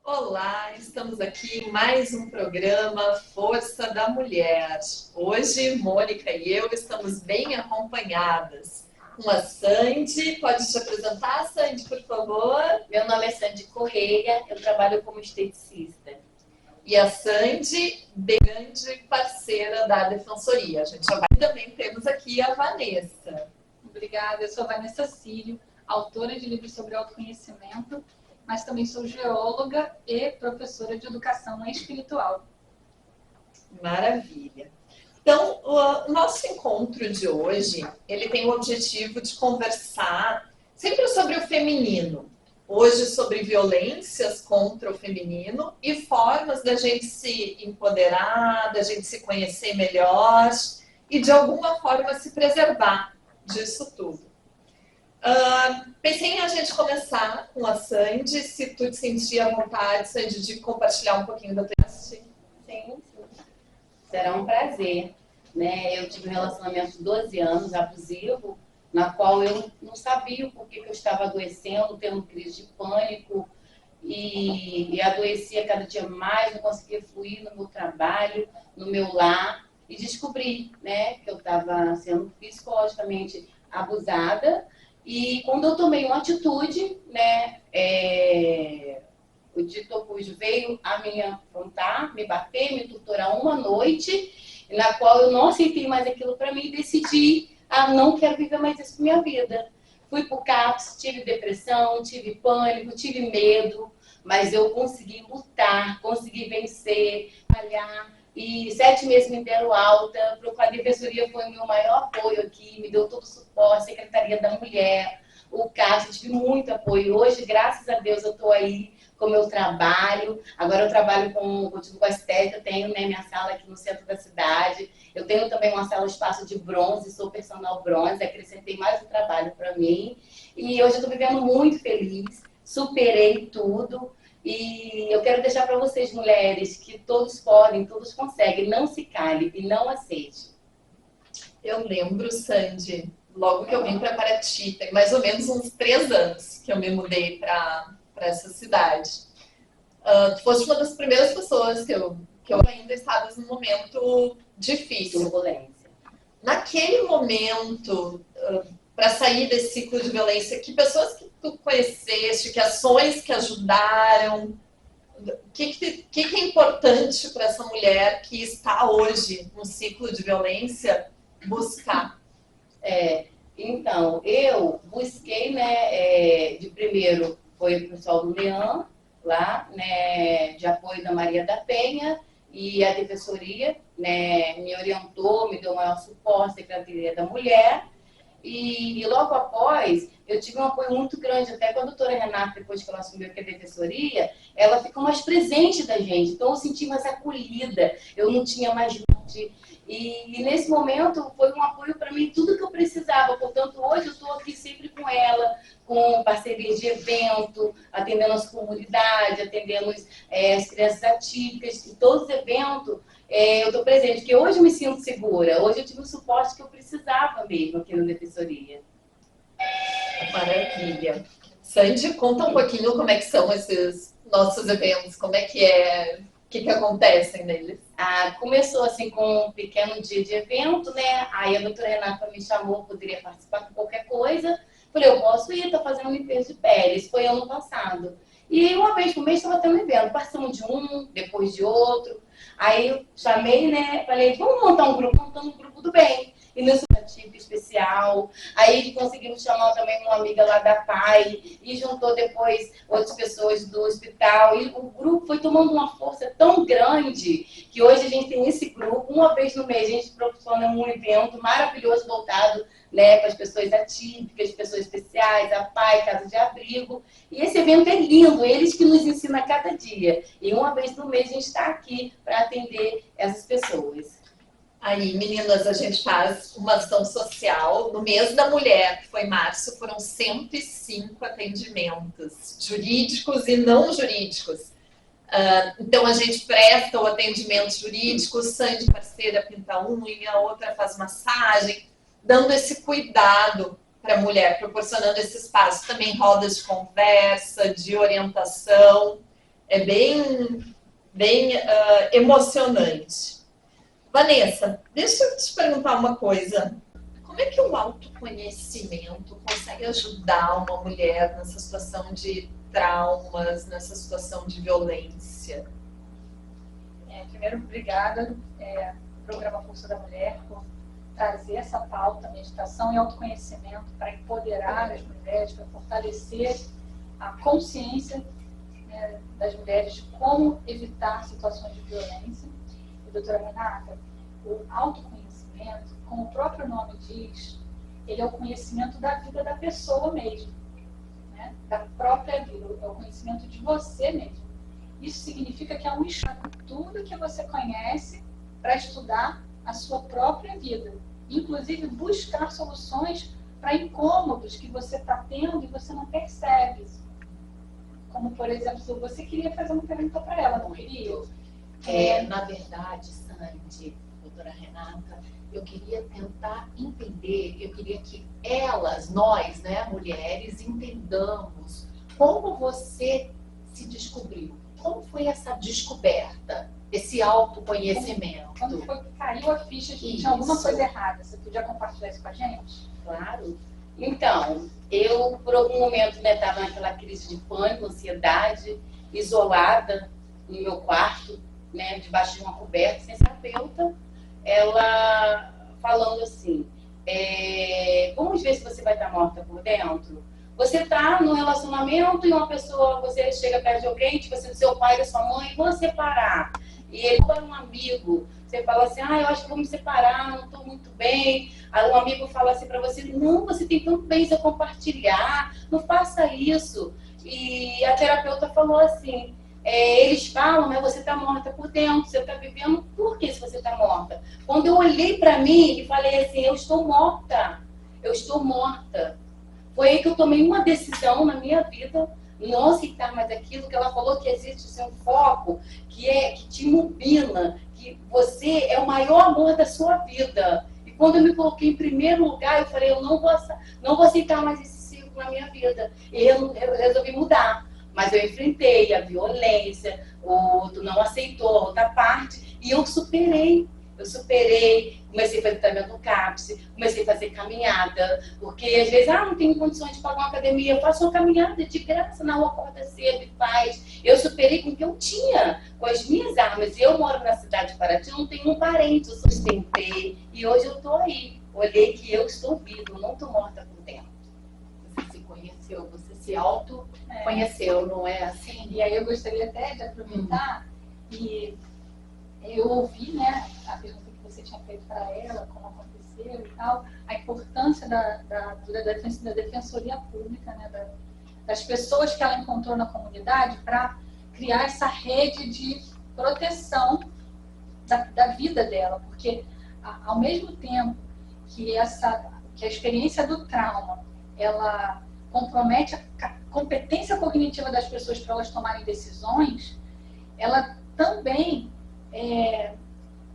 Olá, estamos aqui em mais um programa Força da Mulher. Hoje, Mônica e eu estamos bem acompanhadas com a Sandy. Pode te apresentar, Sandy, por favor? Meu nome é Sandy Correia, eu trabalho como esteticista. E a Sandy, bem grande parceira da Defensoria. A gente já vai... Também temos aqui a Vanessa. Obrigada, eu sou a Vanessa Círio, autora de livros sobre autoconhecimento, mas também sou geóloga e professora de educação espiritual. Maravilha. Então, o nosso encontro de hoje, ele tem o objetivo de conversar sempre sobre o feminino. Hoje sobre violências contra o feminino e formas da gente se empoderar, da gente se conhecer melhor e de alguma forma se preservar disso tudo. Pensei em a gente começar com a Sandy, se tu te sentir à vontade, Sandy, de compartilhar um pouquinho da tua Sim. Será um prazer. Né? Eu tive um relacionamento de 12 anos abusivo, na qual eu não sabia o porquê que eu estava adoecendo, tendo crise de pânico, e adoecia cada dia mais, não conseguia fluir no meu trabalho, no meu lar, e descobri, né, que eu estava sendo psicologicamente abusada. E quando eu tomei uma atitude, né, o dito cujo veio a me afrontar, me bater, me torturar uma noite, na qual eu não aceitei mais aquilo para mim e decidi, não quero viver mais isso com minha vida. Fui pro CAPS, tive depressão, tive pânico, tive medo, mas eu consegui lutar, consegui vencer, trabalhar. E 7 meses me deram alta, a Defensoria foi o meu maior apoio aqui, me deu todo o suporte, a Secretaria da Mulher, o CAPS, eu tive muito apoio. Hoje, graças a Deus, eu estou aí com o meu trabalho. Agora eu trabalho com a estética, eu tenho, né, minha sala aqui no centro da cidade. Eu tenho também uma sala espaço de bronze, sou personal bronze, acrescentei mais um trabalho para mim. E hoje eu estou vivendo muito feliz, superei tudo. E eu quero deixar para vocês, mulheres, que todos podem, todos conseguem, não se cale e não aceite. Eu lembro, Sandy, logo que eu vim para Paraty, tem mais ou menos uns 3 anos que eu me mudei para essa cidade. Tu foste uma das primeiras pessoas que eu ainda estava num momento difícil. Turbulência. Naquele momento, para sair desse ciclo de violência, que pessoas que tu conheceste, que ações que ajudaram, o que é importante para essa mulher que está hoje no ciclo de violência buscar? Então, eu busquei, né, de primeiro foi o pessoal do Leão, lá, né, de apoio da Maria da Penha, e a Defensoria, né, me orientou, me deu maior suporte, Secretaria da Mulher, e logo após, eu tive um apoio muito grande, até com a doutora Renata, depois que ela assumiu aqui a Defensoria, ela ficou mais presente da gente, então eu senti mais acolhida, eu não tinha mais medo. E nesse momento foi um apoio para mim, tudo que eu precisava, portanto hoje eu estou aqui sempre com ela, com parcerias de evento, atendendo as comunidades, atendendo as crianças atípicas, e todos os eventos eu estou presente, porque hoje eu me sinto segura, hoje eu tive o suporte que eu precisava mesmo aqui na Defensoria. Maravilha. Sandy, conta um pouquinho como é que são esses nossos eventos, como é que é, o que acontecem neles? Começou assim com um pequeno dia de evento, né? Aí a doutora Renata me chamou, poderia participar com qualquer coisa. Falei, eu posso ir, tô fazendo limpeza de pele. Isso foi ano passado. E uma vez por mês estava tendo evento. Participamos de um, depois de outro. Aí eu chamei, né? Falei, vamos montar um grupo, montando um grupo do bem. E nesse tipo especial. Aí conseguimos chamar também uma amiga lá da PAI e juntou depois outras pessoas do hospital. E o grupo foi tomando uma força tão grande que hoje a gente tem esse grupo. Uma vez no mês a gente proporciona um evento maravilhoso voltado, né, para as pessoas atípicas, pessoas especiais, a PAI, Casa de Abrigo. E esse evento é lindo, eles que nos ensinam a cada dia. E uma vez no mês a gente está aqui para atender essas pessoas. Aí, meninas, a gente faz uma ação social no mês da mulher, que foi em março, foram 105 atendimentos jurídicos e não jurídicos. Então, a gente presta o atendimento jurídico, Sandy, parceira, pinta unha, outra faz massagem, dando esse cuidado para a mulher, proporcionando esse espaço. Também rodas de conversa, de orientação. É bem emocionante. Vanessa, deixa eu te perguntar uma coisa. Como é que o autoconhecimento consegue ajudar uma mulher nessa situação de traumas, nessa situação de violência? Primeiro, obrigada, Programa Força da Mulher, por trazer essa pauta, meditação e autoconhecimento, para empoderar as mulheres, para fortalecer a consciência, né, das mulheres de como evitar situações de violência. E, doutora Renata, o autoconhecimento, como o próprio nome diz, ele é o conhecimento da vida da pessoa mesmo, né, da própria vida, é o conhecimento de você mesmo. Isso significa que é um estudo, tudo que você conhece para estudar a sua própria vida. Inclusive, buscar soluções para incômodos que você está tendo e você não percebe. Como, por exemplo, você queria fazer uma pergunta para ela, não queria? Na verdade, Sandy, doutora Renata, eu queria tentar entender, eu queria que nós, né, mulheres, entendamos como você se descobriu. Como foi essa descoberta, esse autoconhecimento? Quando foi que caiu a ficha que tinha alguma coisa errada? Você podia compartilhar isso com a gente? Claro. Então, eu, por algum momento, estava naquela crise de pânico, ansiedade, isolada no meu quarto, né, debaixo de uma coberta, sem terapeuta, ela falando assim, vamos ver se você vai estar morta por dentro? Você está num relacionamento e uma pessoa, você chega perto de alguém, tipo assim, do seu pai e da sua mãe, vão separar. E ele é um amigo, você fala assim, eu acho que vou me separar, não estou muito bem. Aí um amigo fala assim para você, não, você tem tanto bem a compartilhar, não faça isso. E a terapeuta falou assim, eles falam, mas você está morta por dentro, você está vivendo, por que se você está morta? Quando eu olhei para mim e falei assim, eu estou morta. Foi aí que eu tomei uma decisão na minha vida, não aceitar mais aquilo que ela falou, que existe um foco, que te ilumina, que você é o maior amor da sua vida. E quando eu me coloquei em primeiro lugar, eu falei, eu não vou aceitar mais esse ciclo na minha vida. E eu resolvi mudar. Mas eu enfrentei a violência, o outro não aceitou a outra parte, e eu superei, comecei a fazer tratamento do CAPS, comecei a fazer caminhada, porque às vezes, não tenho condições de pagar uma academia, eu faço uma caminhada de graça na rua, acorda cedo e faz. Eu superei com o que eu tinha, com as minhas armas. Eu moro na cidade de Paraty, eu não tenho um parente, eu sustentei, e hoje eu estou aí. Olhei que eu estou viva, eu não estou morta por dentro. Você se conheceu, você se autoconheceu, não é assim? E aí eu gostaria até de aproveitar e eu ouvi, né, a pergunta que você tinha feito para ela, como aconteceu e tal, a importância da defensoria pública, né, das pessoas que ela encontrou na comunidade para criar essa rede de proteção da vida dela, porque ao mesmo tempo que a experiência do trauma, ela compromete a competência cognitiva das pessoas para elas tomarem decisões, ela também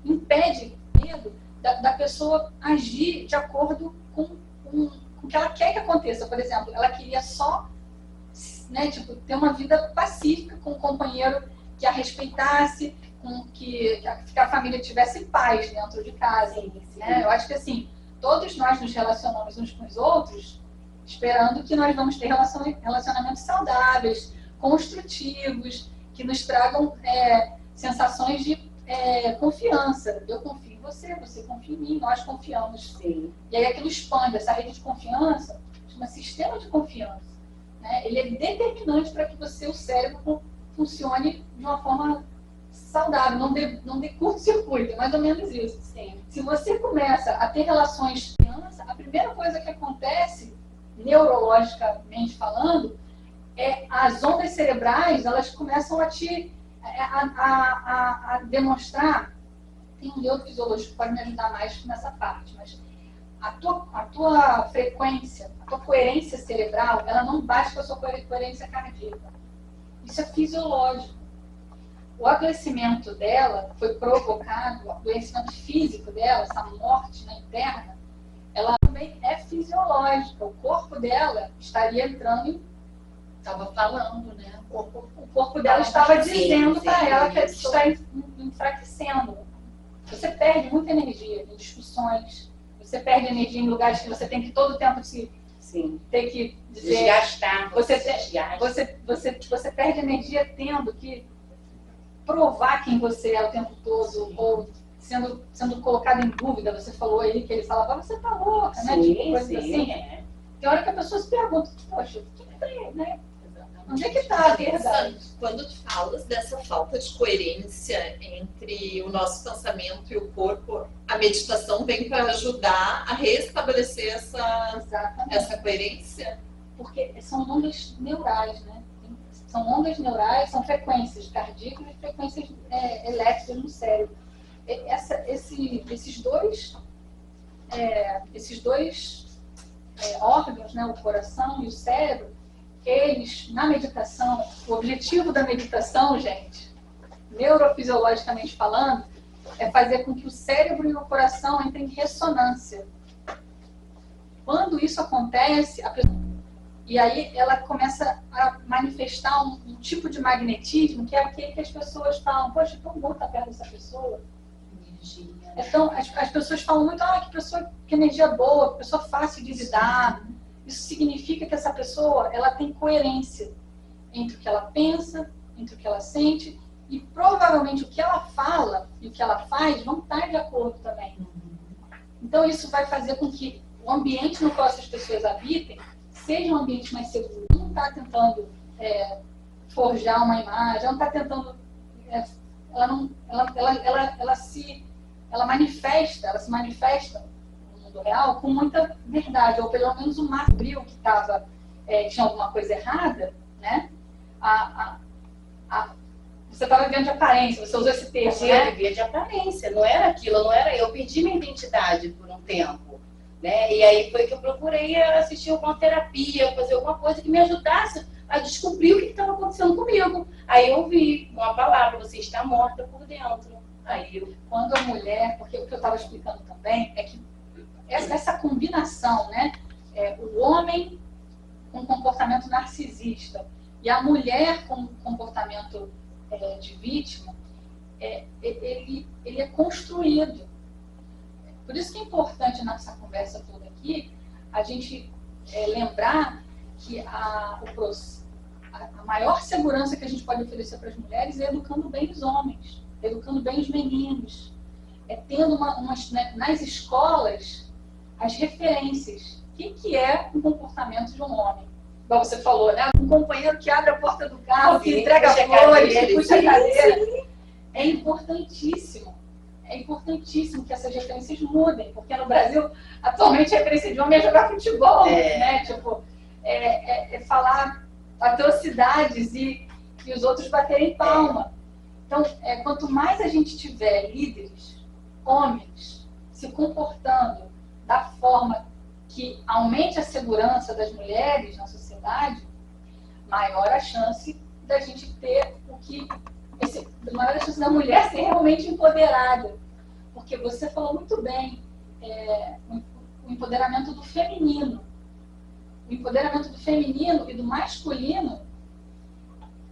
impede medo da pessoa agir de acordo com o que ela quer que aconteça. Por exemplo, ela queria só, né, ter uma vida pacífica com um companheiro que a respeitasse, que a família tivesse paz dentro de casa. Sim. Né? Eu acho que assim, todos nós nos relacionamos uns com os outros esperando que nós vamos ter relacionamentos saudáveis, construtivos, que nos tragam sensações de confiança. Eu confio em você, você confia em mim, nós confiamos. Sim. E aí aquilo expande, essa rede de confiança, chama sistema de confiança. Né? Ele é determinante para que o cérebro funcione de uma forma saudável, não dê curto-circuito, é mais ou menos isso. Sim. Se você começa a ter relações com criança, a primeira coisa que acontece, neurologicamente falando, as ondas cerebrais, elas começam a demonstrar, tem um neurofisiologista que pode me ajudar mais nessa parte, mas a tua frequência, a tua coerência cerebral, ela não bate com a sua coerência cardíaca. Isso é fisiológico. O adoecimento dela foi provocado, o adoecimento físico dela, essa morte interna, ela também é fisiológica. O corpo dela estaria entrando Estava falando, né? O corpo dela estava dizendo para ela que ela isso. está enfraquecendo. Você perde muita energia em discussões, você perde energia em lugares que você tem que todo tempo se Sim. ter que dizer. Desgastar. Você perde energia tendo que provar quem você é o tempo todo, ou sendo colocado em dúvida. Você falou aí que ele falava, você tá louca, né? Sim, Tipo, coisa assim. é. Tem hora que a pessoa se pergunta, poxa, o que tem, né? Onde é que está a verdade? Quando tu falas dessa falta de coerência entre o nosso pensamento e o corpo, a meditação vem para ajudar a restabelecer essa coerência? Porque são ondas neurais, né? São ondas neurais, são frequências cardíacas e frequências elétricas no cérebro. Esses dois órgãos, né, o coração e o cérebro, eles, na meditação, o objetivo da meditação, gente, neurofisiologicamente falando, é fazer com que o cérebro e o coração entrem em ressonância. Quando isso acontece, e aí ela começa a manifestar um tipo de magnetismo, que é aquele que as pessoas falam, poxa, é tão bom estar perto dessa pessoa. Então, as pessoas falam muito, que energia boa, que pessoa fácil de lidar. Isso significa que essa pessoa, ela tem coerência entre o que ela pensa, entre o que ela sente, e provavelmente o que ela fala e o que ela faz vão estar de acordo também. Então, isso vai fazer com que o ambiente no qual essas pessoas habitem seja um ambiente mais seguro. Não está tentando forjar uma imagem, ela não está tentando... Ela se manifesta no mundo real com muita verdade, ou pelo menos o Marco Bril, que tinha alguma coisa errada, né? Você estava vivendo de aparência, você usou esse termo, né? Eu vivia de aparência, não era aquilo, não era eu. Eu perdi minha identidade por um tempo, né? E aí foi que eu procurei assistir alguma terapia, fazer alguma coisa que me ajudasse a descobrir o que estava acontecendo comigo. Aí eu ouvi uma palavra, você está morta por dentro. Aí quando a mulher, porque o que eu estava explicando também é que essa combinação, né, o homem com comportamento narcisista e a mulher com comportamento de vítima, ele é construído. Por isso que é importante nessa conversa toda aqui a gente lembrar que a maior segurança que a gente pode oferecer para as mulheres é educando bem os homens, educando bem os meninos, tendo nas escolas as referências. O que é um comportamento de um homem? Igual você falou, né? Um companheiro que abre a porta do carro, que entrega flores, que puxa a cadeira. É importantíssimo. É importantíssimo que essas referências mudem, porque no Brasil, atualmente, a referência de homem é jogar futebol, né? Tipo, falar atrocidades e os outros baterem palma. Então, quanto mais a gente tiver líderes, homens, se comportando da forma que aumente a segurança das mulheres na sociedade, maior a chance da gente ter maior a chance da mulher ser realmente empoderada. Porque você falou muito bem, o empoderamento do feminino. O empoderamento do feminino e do masculino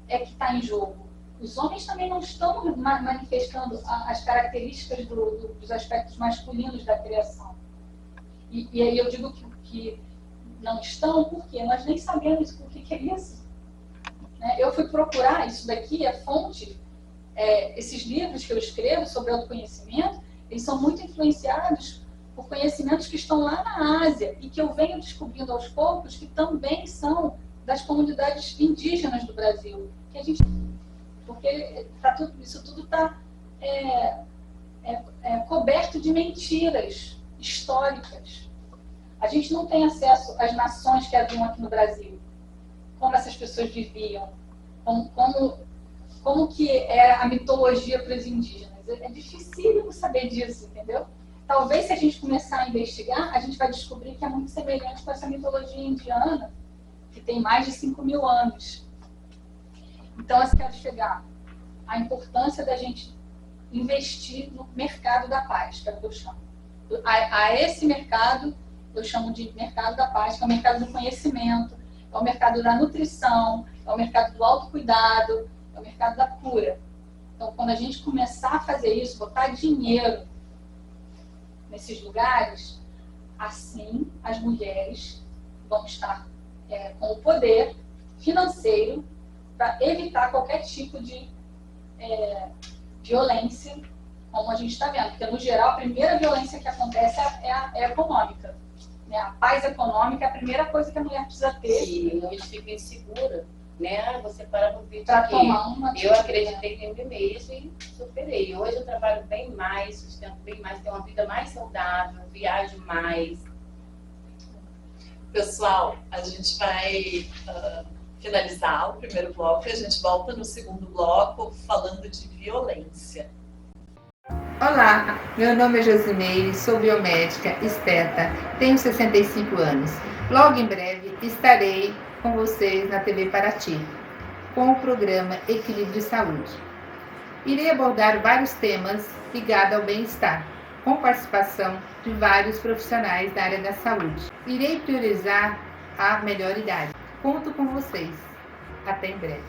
é que está em jogo. Os homens também não estão manifestando as características dos aspectos masculinos da criação. E aí eu digo que não estão porque nós nem sabemos o que é isso. Eu fui procurar isso daqui, a fonte, esses livros que eu escrevo sobre autoconhecimento, eles são muito influenciados por conhecimentos que estão lá na Ásia e que eu venho descobrindo aos poucos que também são das comunidades indígenas do Brasil. Porque isso tudo está coberto de mentiras históricas. A gente não tem acesso às nações que haviam aqui no Brasil, como essas pessoas viviam, como que era a mitologia para os indígenas. É difícil saber disso, entendeu? Talvez se a gente começar a investigar, a gente vai descobrir que é muito semelhante com essa mitologia indiana, que tem mais de 5.000 anos. Então, eu quero chegar à importância da gente investir no mercado da paz, que é o que eu chamo. A esse mercado, eu chamo de mercado da paz, que é o mercado do conhecimento, é o mercado da nutrição, é o mercado do autocuidado, é o mercado da cura. Então, quando a gente começar a fazer isso, botar dinheiro nesses lugares, assim as mulheres vão estar com o poder financeiro para evitar qualquer tipo de violência, como a gente está vendo. Porque, no geral, a primeira violência que acontece é econômica. Né? A paz econômica é a primeira coisa que a mulher precisa ter. E hoje fica insegura, né? Você para no vídeo Para aqui. tomar uma Eu acreditei em mim mesmo e superei. Hoje eu trabalho bem mais, sustento bem mais, tenho uma vida mais saudável, viajo mais. Pessoal, a gente vai finalizar o primeiro bloco e a gente volta no segundo bloco falando de violência. Olá, meu nome é Josimeire, sou biomédica, esteta, tenho 65 anos. Logo em breve estarei com vocês na TV Paraty, com o programa Equilíbrio Saúde. Irei abordar vários temas ligados ao bem-estar, com participação de vários profissionais da área da saúde. Irei priorizar a melhor idade. Conto com vocês. Até em breve.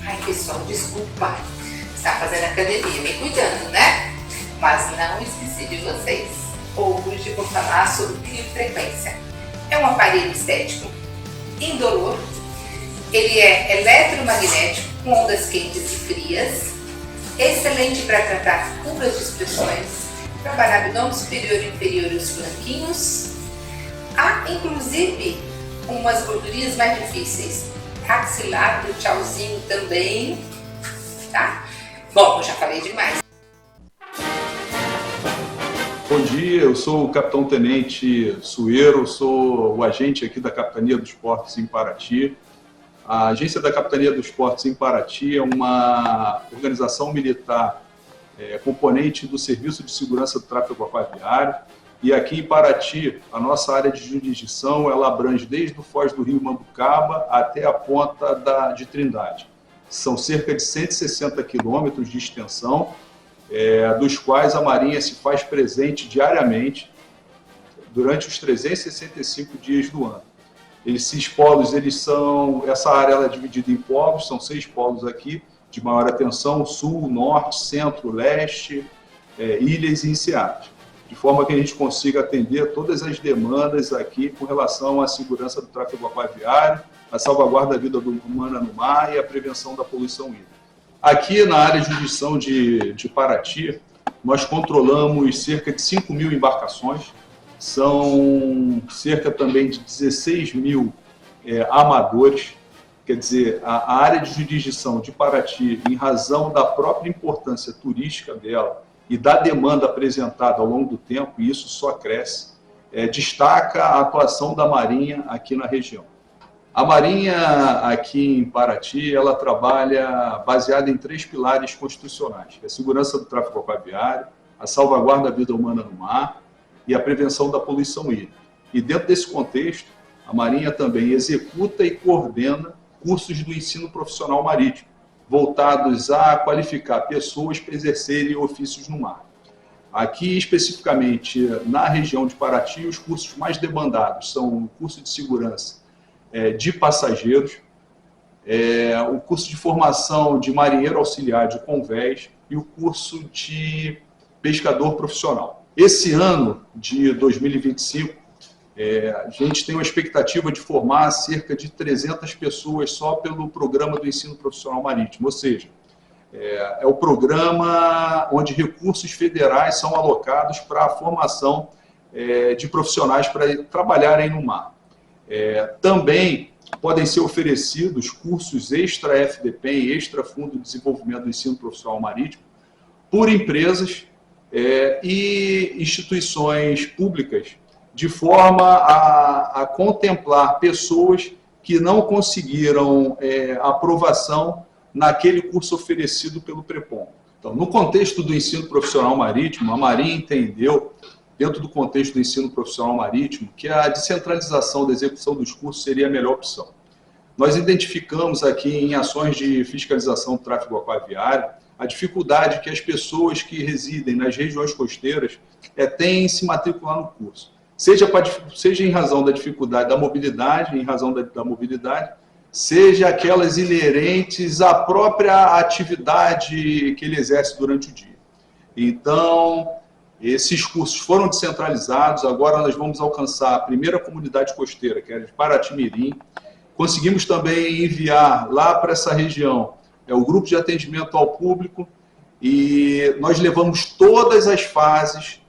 Ai, pessoal, desculpa. Está fazendo academia, me cuidando, né? Mas não esqueci de vocês. Hoje vou falar sobre biofrequência. É um aparelho estético indolor. Ele é eletromagnético com ondas quentes e frias. Excelente para tratar curvas de expressões, trabalhar abdômen superior e inferior e os flanquinhos. Há, inclusive, umas gordurinhas mais difíceis. Axilar do tchauzinho também, tá? Bom, eu já falei demais. Bom dia, eu sou o Capitão Tenente Sueiro, sou o agente aqui da Capitania dos Portos em Paraty. A agência da Capitania dos Portos em Paraty é uma organização militar componente do Serviço de Segurança do Tráfego Aquaviário. E aqui em Paraty, a nossa área de jurisdição, ela abrange desde o Foz do Rio Mambucaba até a ponta de Trindade. São cerca de 160 quilômetros de extensão, dos quais a Marinha se faz presente diariamente durante os 365 dias do ano. Esses polos, essa área ela é dividida em polos, são 6 polos aqui, de maior atenção: sul, norte, centro, leste, ilhas e enseadas, de forma que a gente consiga atender todas as demandas aqui com relação à segurança do tráfego aquaviário, a salvaguarda da vida humana no mar e a prevenção da poluição hídrica. Aqui na área de jurisdição de Paraty, nós controlamos cerca de 5 mil embarcações, são cerca também de 16 mil amadores. Quer dizer, a área de jurisdição de Paraty, em razão da própria importância turística dela e da demanda apresentada ao longo do tempo, e isso só cresce, destaca a atuação da Marinha aqui na região. A Marinha aqui em Paraty, ela trabalha baseada em 3 pilares constitucionais: a segurança do tráfego aquaviário, a salvaguarda da vida humana no mar e a prevenção da poluição hídrica. E dentro desse contexto, a Marinha também executa e coordena cursos do ensino profissional marítimo, voltados a qualificar pessoas para exercerem ofícios no mar. Aqui, especificamente na região de Paraty, os cursos mais demandados são o curso de segurança de passageiros, o curso de formação de marinheiro auxiliar de convés e o curso de pescador profissional. Esse ano de 2025, a gente tem uma expectativa de formar cerca de 300 pessoas só pelo programa do ensino profissional marítimo, ou seja, é o programa onde recursos federais são alocados para a formação de profissionais para trabalharem no mar. Também podem ser oferecidos cursos extra-FDP e extra-Fundo de Desenvolvimento do Ensino Profissional Marítimo por empresas e instituições públicas, de forma a contemplar pessoas que não conseguiram aprovação naquele curso oferecido pelo PREPOM. Então, no contexto do ensino profissional marítimo, a Marinha entendeu, dentro do contexto do ensino profissional marítimo, que a descentralização da execução dos cursos seria a melhor opção. Nós identificamos aqui em ações de fiscalização do tráfego aquaviário a dificuldade que as pessoas que residem nas regiões costeiras têm em se matricular no curso. Seja em razão da dificuldade da mobilidade, seja aquelas inerentes à própria atividade que ele exerce durante o dia. Então, esses cursos foram descentralizados, agora nós vamos alcançar a primeira comunidade costeira, que é de Paraty-Mirim. Conseguimos também enviar lá para essa região o grupo de atendimento ao público, e nós levamos todas as fases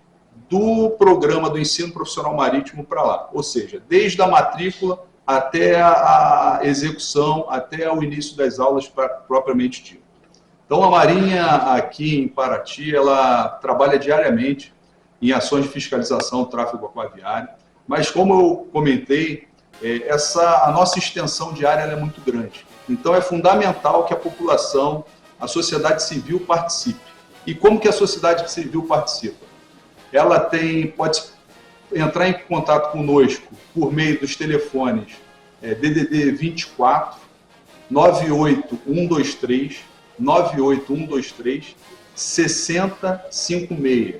do programa do ensino profissional marítimo para lá, ou seja, desde a matrícula até a execução, até o início das aulas propriamente dito. Então, a Marinha aqui em Paraty, ela trabalha diariamente em ações de fiscalização do tráfego aquaviário, mas como eu comentei, a nossa extensão diária ela é muito grande. Então, é fundamental que a população, a sociedade civil participe. E como que a sociedade civil participa? Ela pode entrar em contato conosco por meio dos telefones DDD 24 98123 6056.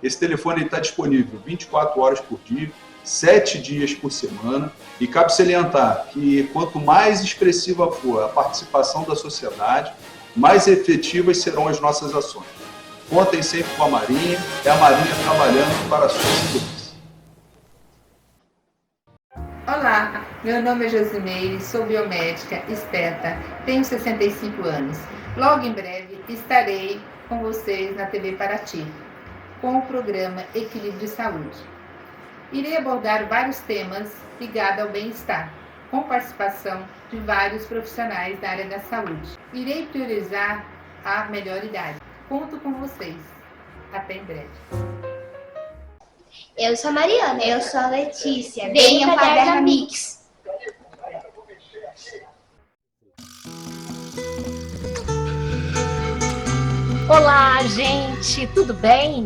Esse telefone está disponível 24 horas por dia, 7 dias por semana, e cabe salientar que quanto mais expressiva for a participação da sociedade, mais efetivas serão as nossas ações. Contem sempre com a Marinha, é a Marinha trabalhando para a sua segurança. Olá, meu nome é Josimeire, sou biomédica, esteta, tenho 65 anos. Logo em breve estarei com vocês na TV Paraty, com o programa Equilíbrio de Saúde. Irei abordar vários temas ligados ao bem-estar, com participação de vários profissionais da área da saúde. Irei priorizar a melhor idade. Conto com vocês. Até em breve. Eu sou a Mariana. Eu sou a Letícia. Venha para a Caderno Mix. Olá, gente, tudo bem?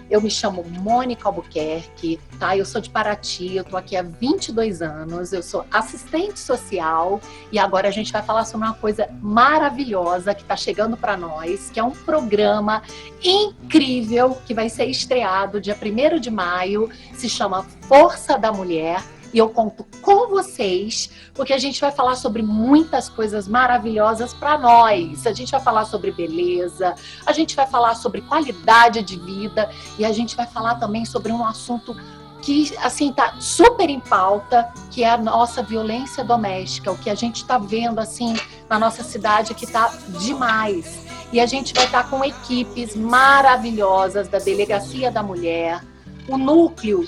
Eu me chamo Mônica Albuquerque, tá? Eu sou de Paraty, eu tô aqui há 22 anos, eu sou assistente social e agora a gente vai falar sobre uma coisa maravilhosa que tá chegando para nós, que é um programa incrível que vai ser estreado dia 1º de maio, se chama Força da Mulher. E eu conto com vocês, porque a gente vai falar sobre muitas coisas maravilhosas para nós. A gente vai falar sobre beleza, a gente vai falar sobre qualidade de vida e a gente vai falar também sobre um assunto que, assim, tá super em pauta, que é a nossa violência doméstica, o que a gente está vendo, assim, na nossa cidade que tá demais. E a gente vai estar com equipes maravilhosas da Delegacia da Mulher, o núcleo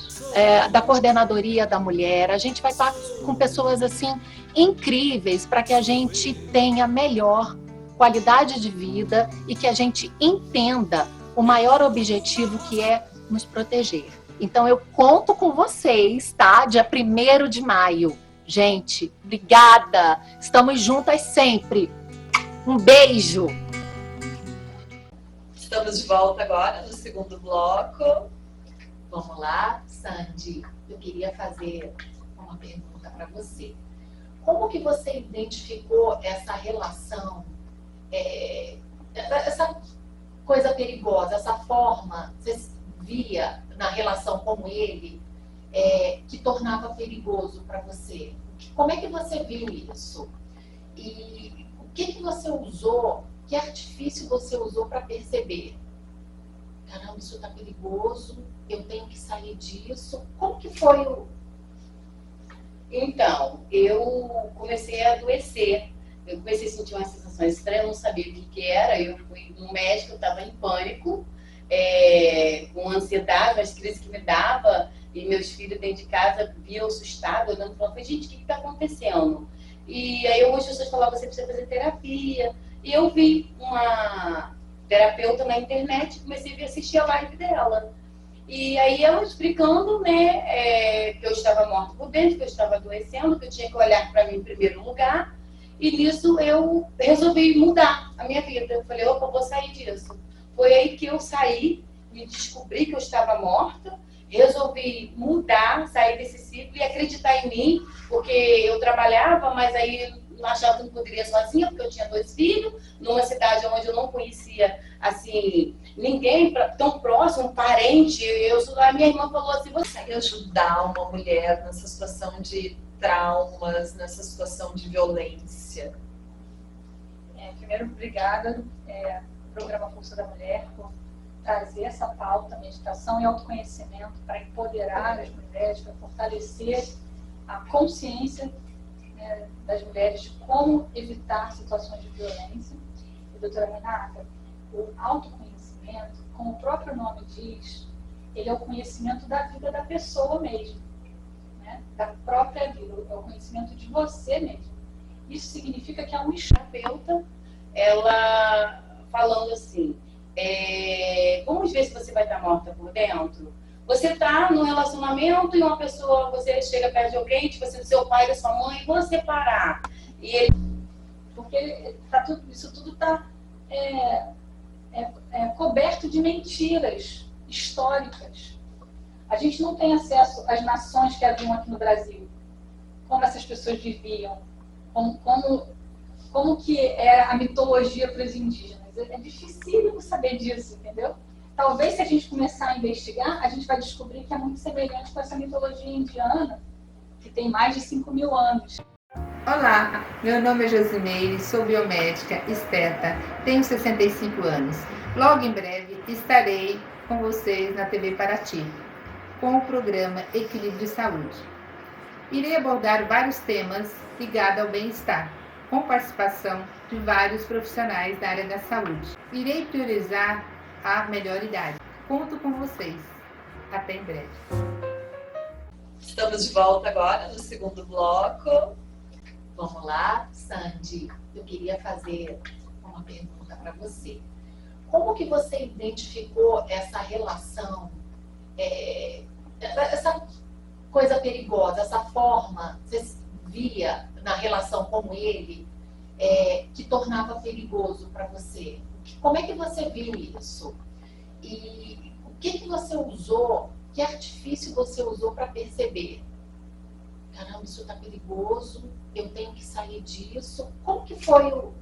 da Coordenadoria da Mulher. A gente vai estar com pessoas assim incríveis para que a gente tenha melhor qualidade de vida e que a gente entenda o maior objetivo, que é nos proteger. Então eu conto com vocês, tá? Dia 1º de maio. Gente, obrigada! Estamos juntas sempre. Um beijo! Estamos de volta agora no segundo bloco. Vamos lá, Sandy, eu queria fazer uma pergunta para você. Como que você identificou essa relação, essa coisa perigosa, essa forma, você via na relação com ele, que tornava perigoso para você? Como é que você viu isso? E o que você usou, que artifício você usou para perceber? Caramba, isso está perigoso, eu tenho que sair disso. Como que foi o... Então, eu comecei a adoecer. Eu comecei a sentir uma sensação estranha, eu não sabia o que era. Eu fui no médico, eu estava em pânico, com ansiedade, as crises que me dava, e meus filhos dentro de casa viam assustados, olhando e falando, gente, o que está acontecendo? E aí algumas pessoas falavam, você precisa fazer terapia. E eu vi uma terapeuta na internet, comecei a assistir a live dela. E aí ela explicando, né, que eu estava morta por dentro, que eu estava adoecendo, que eu tinha que olhar para mim em primeiro lugar. E nisso eu resolvi mudar a minha vida. Eu falei, opa, eu vou sair disso. Foi aí que eu saí, me descobri que eu estava morta, resolvi mudar, sair desse ciclo e acreditar em mim, porque eu trabalhava, mas aí não achava que não poderia ir sozinha, porque eu tinha 2 filhos, numa cidade onde eu não conhecia, assim, ninguém tão próximo, parente. A minha irmã falou assim, você consegue ajudar uma mulher nessa situação de traumas, nessa situação de violência? Primeiro, obrigada, Programa Força da Mulher, por trazer essa pauta, meditação e autoconhecimento para empoderar as mulheres, para fortalecer a consciência, né, das mulheres de como evitar situações de violência. E, doutora Renata, o autoconhecimento, como o próprio nome diz, ele é o conhecimento da vida da pessoa mesmo, né, da própria vida, é o conhecimento de você mesmo. Isso significa que é um terapeuta, ela falando assim, vamos ver se você vai estar morta por dentro. Você está num relacionamento e uma pessoa, você chega perto de alguém, tipo assim, do seu pai, da sua mãe, e você parar. E ele, porque isso tudo está coberto de mentiras históricas. A gente não tem acesso às nações que haviam aqui no Brasil, como essas pessoas viviam, como que era a mitologia para os indígenas. É difícil saber disso, entendeu? Talvez se a gente começar a investigar, a gente vai descobrir que é muito semelhante com essa mitologia indiana, que tem mais de 5.000 anos. Olá, meu nome é Josimeire, sou biomédica, esteta, tenho 65 anos. Logo em breve estarei com vocês na TV Paraty, com o programa Equilíbrio de Saúde. Irei abordar vários temas ligados ao bem-estar, com participação de vários profissionais da área da saúde. Irei priorizar a melhor idade. Conto com vocês. Até em breve. Estamos de volta agora no segundo bloco. Vamos lá, Sandy. Eu queria fazer uma pergunta para você. Como que você identificou essa relação, essa coisa perigosa, essa forma, você via na relação com ele, que tornava perigoso para você? Como é que você viu isso? E o que você usou, que artifício você usou para perceber? Caramba, isso está perigoso, eu tenho que sair disso. Como que foi o...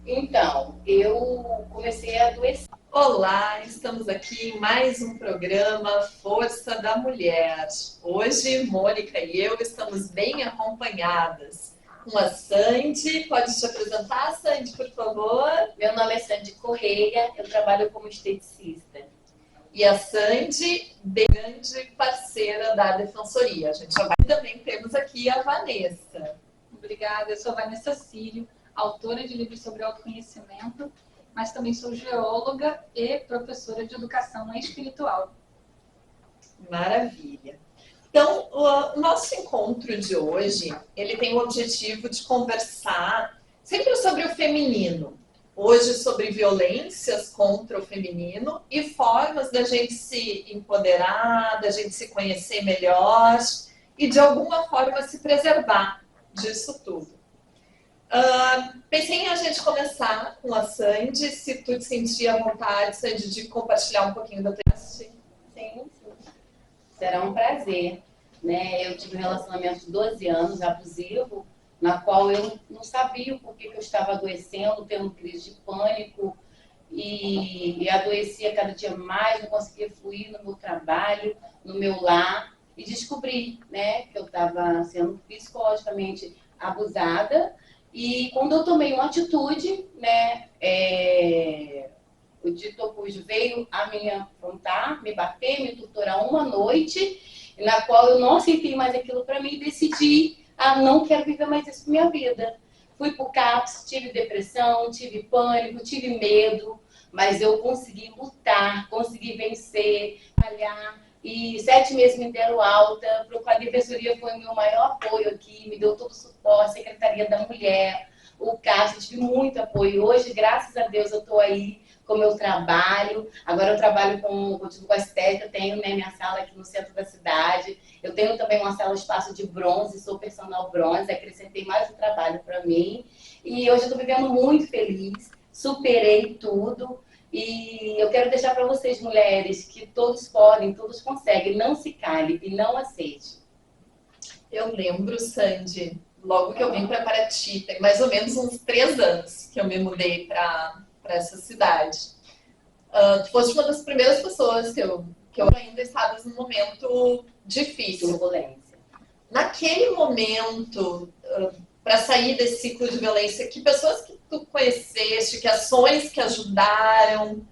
Então, eu comecei a adoecer. Olá, estamos aqui em mais um programa Força da Mulher. Hoje, Mônica e eu estamos bem acompanhadas. Com a Sandy, pode te apresentar, Sandy, por favor? Meu nome é Sandy Correia, eu trabalho como esteticista. E a Sandy, grande parceira da Defensoria. A gente já vai... Também temos aqui a Vanessa. Obrigada, eu sou a Vanessa Cílio, autora de livros sobre autoconhecimento, mas também sou geóloga e professora de educação espiritual. Maravilha. Então, o nosso encontro de hoje, ele tem o objetivo de conversar sempre sobre o feminino. Hoje sobre violências contra o feminino e formas da gente se empoderar, da gente se conhecer melhor e de alguma forma se preservar disso tudo. Pensei em a gente começar com a Sandy, se tu te sentir à vontade, Sandy, de compartilhar um pouquinho da tua Sim. Será um prazer. Né? Eu tive um relacionamento de 12 anos abusivo, na qual eu não sabia o porquê que eu estava adoecendo, tendo crise de pânico, e adoecia cada dia mais, não conseguia fluir no meu trabalho, no meu lar, e descobri, né, que eu estava sendo psicologicamente abusada. E quando eu tomei uma atitude, né, o dito cujo veio a me afrontar, me bater, me torturar uma noite, na qual eu não aceitei mais aquilo para mim e decidi, não quero viver mais isso na minha vida. Fui pro CAPS, tive depressão, tive pânico, tive medo, mas eu consegui lutar, consegui vencer, trabalhar. E 7 meses me deram alta, a Defensoria foi o meu maior apoio aqui, me deu todo o suporte, Secretaria da Mulher, o CAPS, eu tive muito apoio. Hoje, graças a Deus, eu estou aí com o meu trabalho. Agora eu trabalho com a estética, eu tenho, né, minha sala aqui no centro da cidade. Eu tenho também uma sala espaço de bronze, sou personal bronze, acrescentei mais um trabalho para mim. E hoje eu estou vivendo muito feliz, superei tudo. E eu quero deixar para vocês, mulheres, que todos podem, todos conseguem, não se cale e não aceite. Eu lembro, Sandy, logo que eu vim para Paraty, tem mais ou menos uns 3 anos que eu me mudei para essa cidade. Tu foste uma das primeiras pessoas que eu ainda estava num momento difícil. Turbulência. Naquele momento, para sair desse ciclo de violência, que pessoas que tu conheceste, que ações que ajudaram,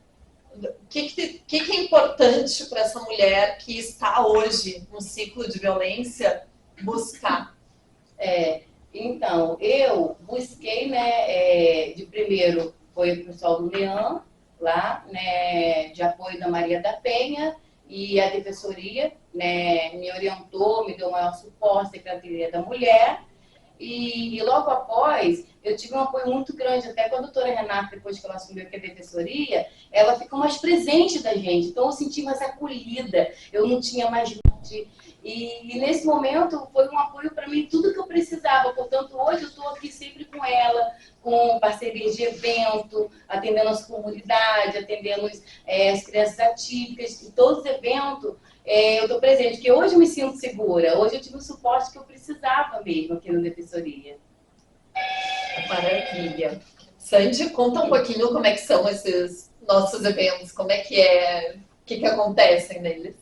o que é importante para essa mulher que está hoje no ciclo de violência buscar? Então, eu busquei, né, de primeiro foi o pessoal do Leão, lá, né, de apoio da Maria da Penha, e a Defensoria, né, me orientou, me deu maior suporte, Secretaria da Mulher, e logo após, eu tive um apoio muito grande, até com a doutora Renata, depois que ela assumiu aqui a Defensoria, ela ficou mais presente da gente, então eu senti mais acolhida, eu não tinha mais medo. E nesse momento foi um apoio para mim, tudo que eu precisava, portanto hoje eu estou aqui sempre com ela, com parcerias de evento, atendendo as comunidades, atendendo as crianças atípicas, em todos os eventos eu estou presente, porque hoje eu me sinto segura, hoje eu tive o suporte que eu precisava mesmo aqui na Defensoria. Maravilha. Sandy, conta um pouquinho como é que são esses nossos eventos, como é que é, o que acontecem neles?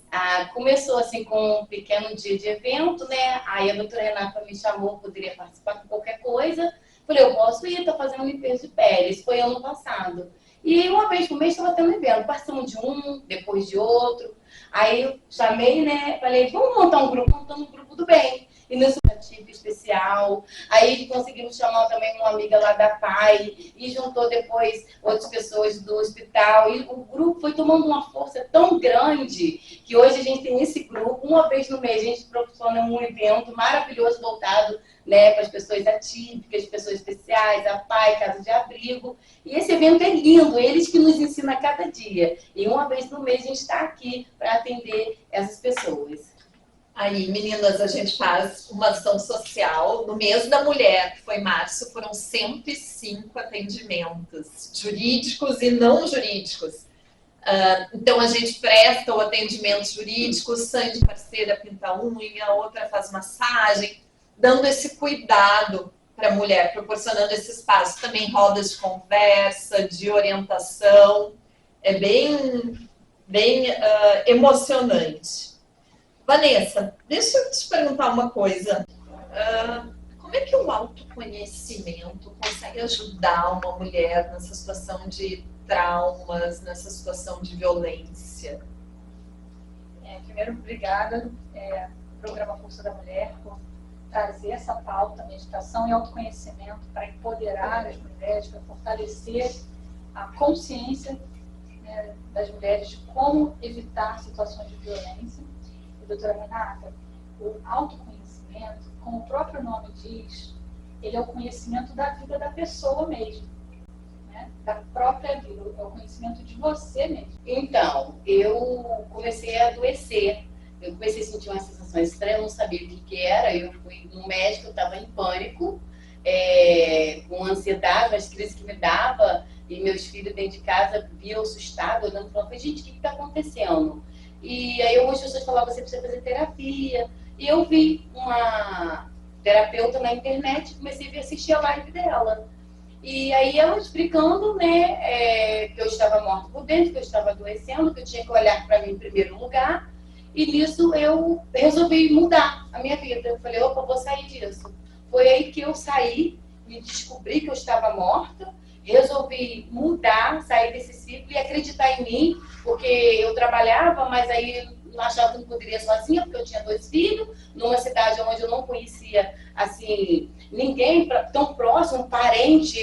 Começou assim com um pequeno dia de evento, né? Aí a doutora Renata me chamou, poderia participar com qualquer coisa. Falei, eu posso ir, tô fazendo limpeza de pele. Isso foi ano passado. E uma vez por mês estava tendo evento. Participamos de um, depois de outro. Aí eu chamei, né? Falei, vamos montar um grupo, montando um grupo do bem. E nesse ativo especial. Aí conseguimos chamar também uma amiga lá da PAI. E juntou depois outras pessoas do hospital. E o grupo foi tomando uma força tão grande que hoje a gente tem esse grupo. Uma vez no mês a gente proporciona um evento maravilhoso voltado, né, para as pessoas atípicas, pessoas especiais, a PAI, Casa de Abrigo. E esse evento é lindo, eles que nos ensinam a cada dia. E uma vez no mês a gente está aqui para atender essas pessoas. Aí, meninas, a gente faz uma ação social. No mês da mulher, que foi março, foram 105 atendimentos, jurídicos e não jurídicos. Então, a gente presta o atendimento jurídico, Sandy, parceira, pinta unha, outra faz massagem, dando esse cuidado para a mulher, proporcionando esse espaço. Também rodas de conversa, de orientação. É bem emocionante. Vanessa, deixa eu te perguntar uma coisa. Como é que o autoconhecimento consegue ajudar uma mulher nessa situação de traumas, nessa situação de violência? Primeiro, obrigada, Programa Força da Mulher, por trazer essa pauta, meditação e autoconhecimento para empoderar as mulheres, para fortalecer a consciência, né, das mulheres de como evitar situações de violência. E, doutora Renata, o autoconhecimento, como o próprio nome diz, ele é o conhecimento da vida da pessoa mesmo, né, da própria vida, é o conhecimento de você mesmo. Então, eu comecei a adoecer. Eu comecei a sentir uma sensação estranha, eu não sabia o que era. Eu fui no médico, eu estava em pânico, com ansiedade, as crises que me dava, e meus filhos dentro de casa viam assustados, olhando e falando, gente, o que está acontecendo? E aí algumas pessoas falavam, você precisa fazer terapia. E eu vi uma terapeuta na internet, comecei a assistir a live dela. E aí ela explicando, né, que eu estava morta por dentro, que eu estava adoecendo, que eu tinha que olhar para mim em primeiro lugar. E nisso eu resolvi mudar a minha vida. Eu falei, opa, vou sair disso. Foi aí que eu saí, me descobri que eu estava morta, resolvi mudar, sair desse ciclo e acreditar em mim, porque eu trabalhava, mas aí não achava que não poderia sozinha, porque eu tinha 2 filhos, numa cidade onde eu não conhecia, assim, ninguém tão próximo, parente.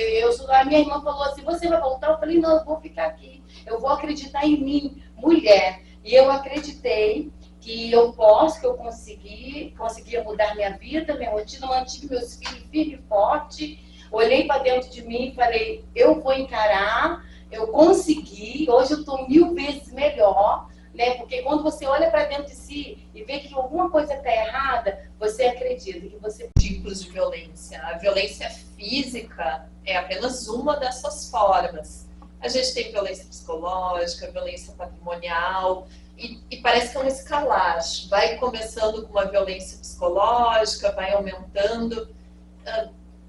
A minha irmã falou assim, você vai voltar? Eu falei, não, eu vou ficar aqui, eu vou acreditar em mim, mulher. E eu acreditei que eu posso, que eu conseguia mudar minha vida, minha rotina, mantive meus filhos firme e forte. Olhei para dentro de mim e falei, eu vou encarar, eu consegui, hoje eu estou 1000 vezes melhor, né? Porque quando você olha para dentro de si e vê que alguma coisa está errada, você acredita que você... Tipos de violência. A violência física é apenas uma dessas formas. A gente tem violência psicológica, violência patrimonial, e parece que é um escalar. Vai começando com uma violência psicológica, vai aumentando.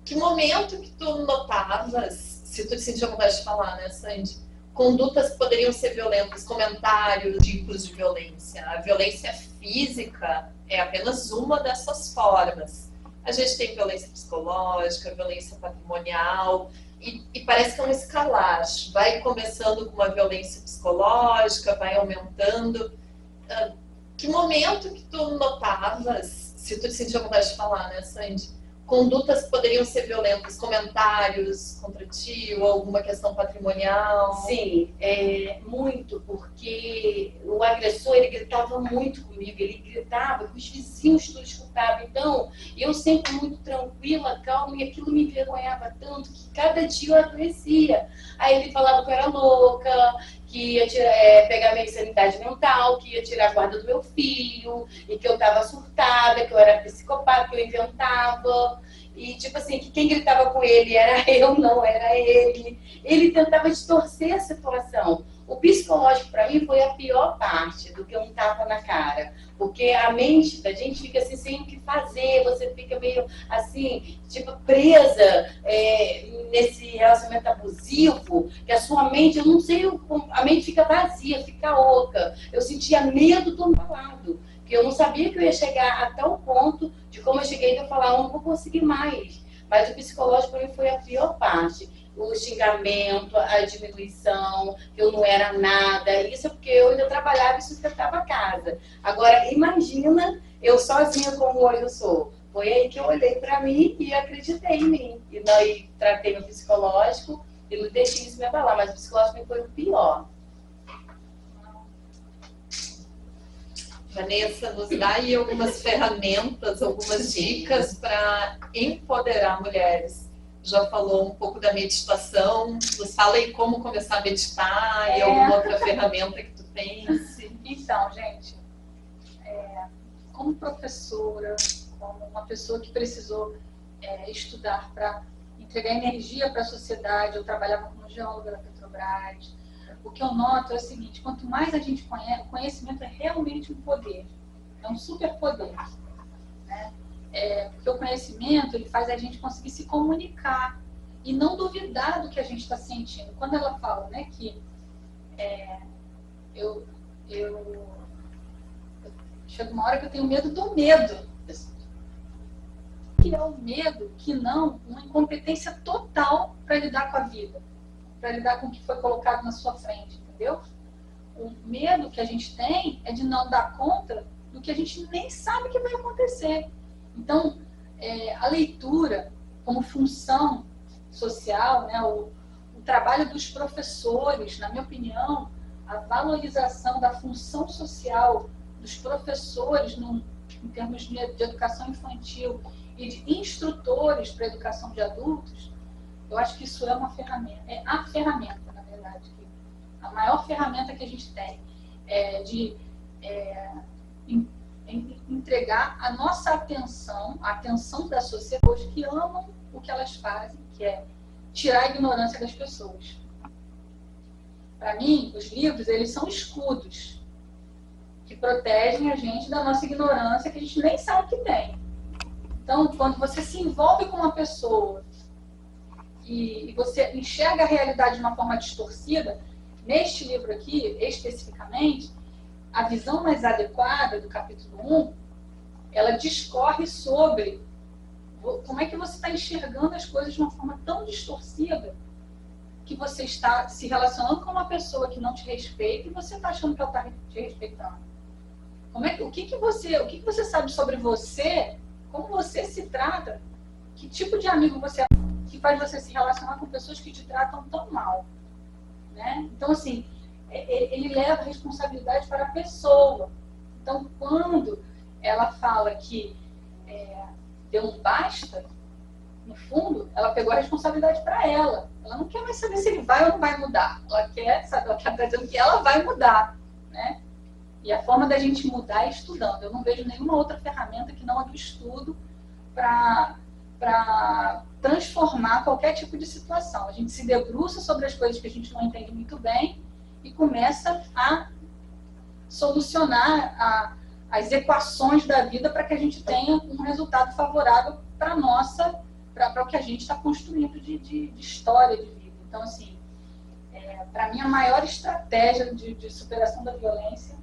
Que momento que tu notavas, se tu te sentia vontade de falar, né, Sandy? Condutas que poderiam ser violentas, comentários, tipos de violência. A violência física é apenas uma dessas formas. A gente tem violência psicológica, violência patrimonial, e parece que é um escalar. Vai começando com uma violência psicológica, vai aumentando. Que momento que tu notavas, se tu te sentia vontade de falar, né, Sandy? Condutas que poderiam ser violentas, comentários contra ti ou alguma questão patrimonial? Sim, muito, porque o agressor, ele gritava muito comigo, ele gritava que os vizinhos tudo escutavam. Então, eu sempre muito tranquila, calma, e aquilo me envergonhava tanto que cada dia eu adoecia. Aí ele falava que eu era louca, que ia pegar minha insanidade mental, que ia tirar a guarda do meu filho, e que eu estava surtada, que eu era psicopata, que eu inventava. E, tipo assim, que quem gritava com ele era eu, não era ele. Ele tentava distorcer a situação. O psicológico, para mim, foi a pior parte do que um tapa na cara. Porque a mente da gente fica assim, sem o que fazer, você fica meio assim, tipo, presa nesse relacionamento abusivo, que a sua mente, eu não sei, a mente fica vazia, fica oca. Eu sentia medo do meu lado, que eu não sabia que eu ia chegar a tal ponto de como eu cheguei de eu falar, eu não vou conseguir mais. Mas o psicológico para mim foi a pior parte. O xingamento, a diminuição, que eu não era nada. Isso é porque eu ainda trabalhava e sustentava a casa. Agora, imagina eu sozinha como hoje eu sou. Foi aí que eu olhei para mim e acreditei em mim. E tratei meu psicológico e não deixei isso me abalar. Mas o psicológico foi o pior. Vanessa, nos dá aí algumas ferramentas, algumas dicas para empoderar mulheres. Já falou um pouco da meditação, nos fala aí como começar a meditar e alguma outra ferramenta que tu tens. Então, gente, como professora, como uma pessoa que precisou estudar para entregar energia para a sociedade, eu trabalhava como geóloga da Petrobras. O que eu noto é o seguinte: quanto mais a gente conhece, o conhecimento é realmente um poder, é um superpoder, né? Porque o conhecimento, ele faz a gente conseguir se comunicar e não duvidar do que a gente está sentindo. Quando ela fala, né, que chega uma hora que eu tenho medo do medo. Que é o medo, que não uma incompetência total para lidar com a vida, para lidar com o que foi colocado na sua frente, entendeu? O medo que a gente tem é de não dar conta do que a gente nem sabe que vai acontecer. Então, a leitura como função social, né, o trabalho dos professores, na minha opinião, a valorização da função social dos professores em termos de educação infantil e de instrutores para a educação de adultos, eu acho que isso é uma ferramenta, é a ferramenta, na verdade, a maior ferramenta que a gente tem de entregar a nossa atenção, a atenção das sociedades que amam o que elas fazem, que é tirar a ignorância das pessoas. Para mim, os livros, eles são escudos que protegem a gente da nossa ignorância, que a gente nem sabe que tem. Então, quando você se envolve com uma pessoa e você enxerga a realidade de uma forma distorcida, neste livro aqui, especificamente, a visão mais adequada do capítulo 1, ela discorre sobre como é que você está enxergando as coisas de uma forma tão distorcida que você está se relacionando com uma pessoa que não te respeita e você está achando que ela está te respeitando. O que você sabe sobre você, como você se trata, que tipo de amigo você é que faz você se relacionar com pessoas que te tratam tão mal, né? Então, assim, ele leva a responsabilidade para a pessoa. Então, quando ela fala que deu um basta, no fundo, ela pegou a responsabilidade para ela. Ela não quer mais saber se ele vai ou não vai mudar. Ela quer saber, ela está dizendo que ela vai mudar, né? E a forma da gente mudar é estudando. Eu não vejo nenhuma outra ferramenta que não a do estudo para transformar qualquer tipo de situação. A gente se debruça sobre as coisas que a gente não entende muito bem e começa a solucionar as equações da vida para que a gente tenha um resultado favorável para para o que a gente está construindo de história de vida. Então, assim, para mim, a maior estratégia de superação da violência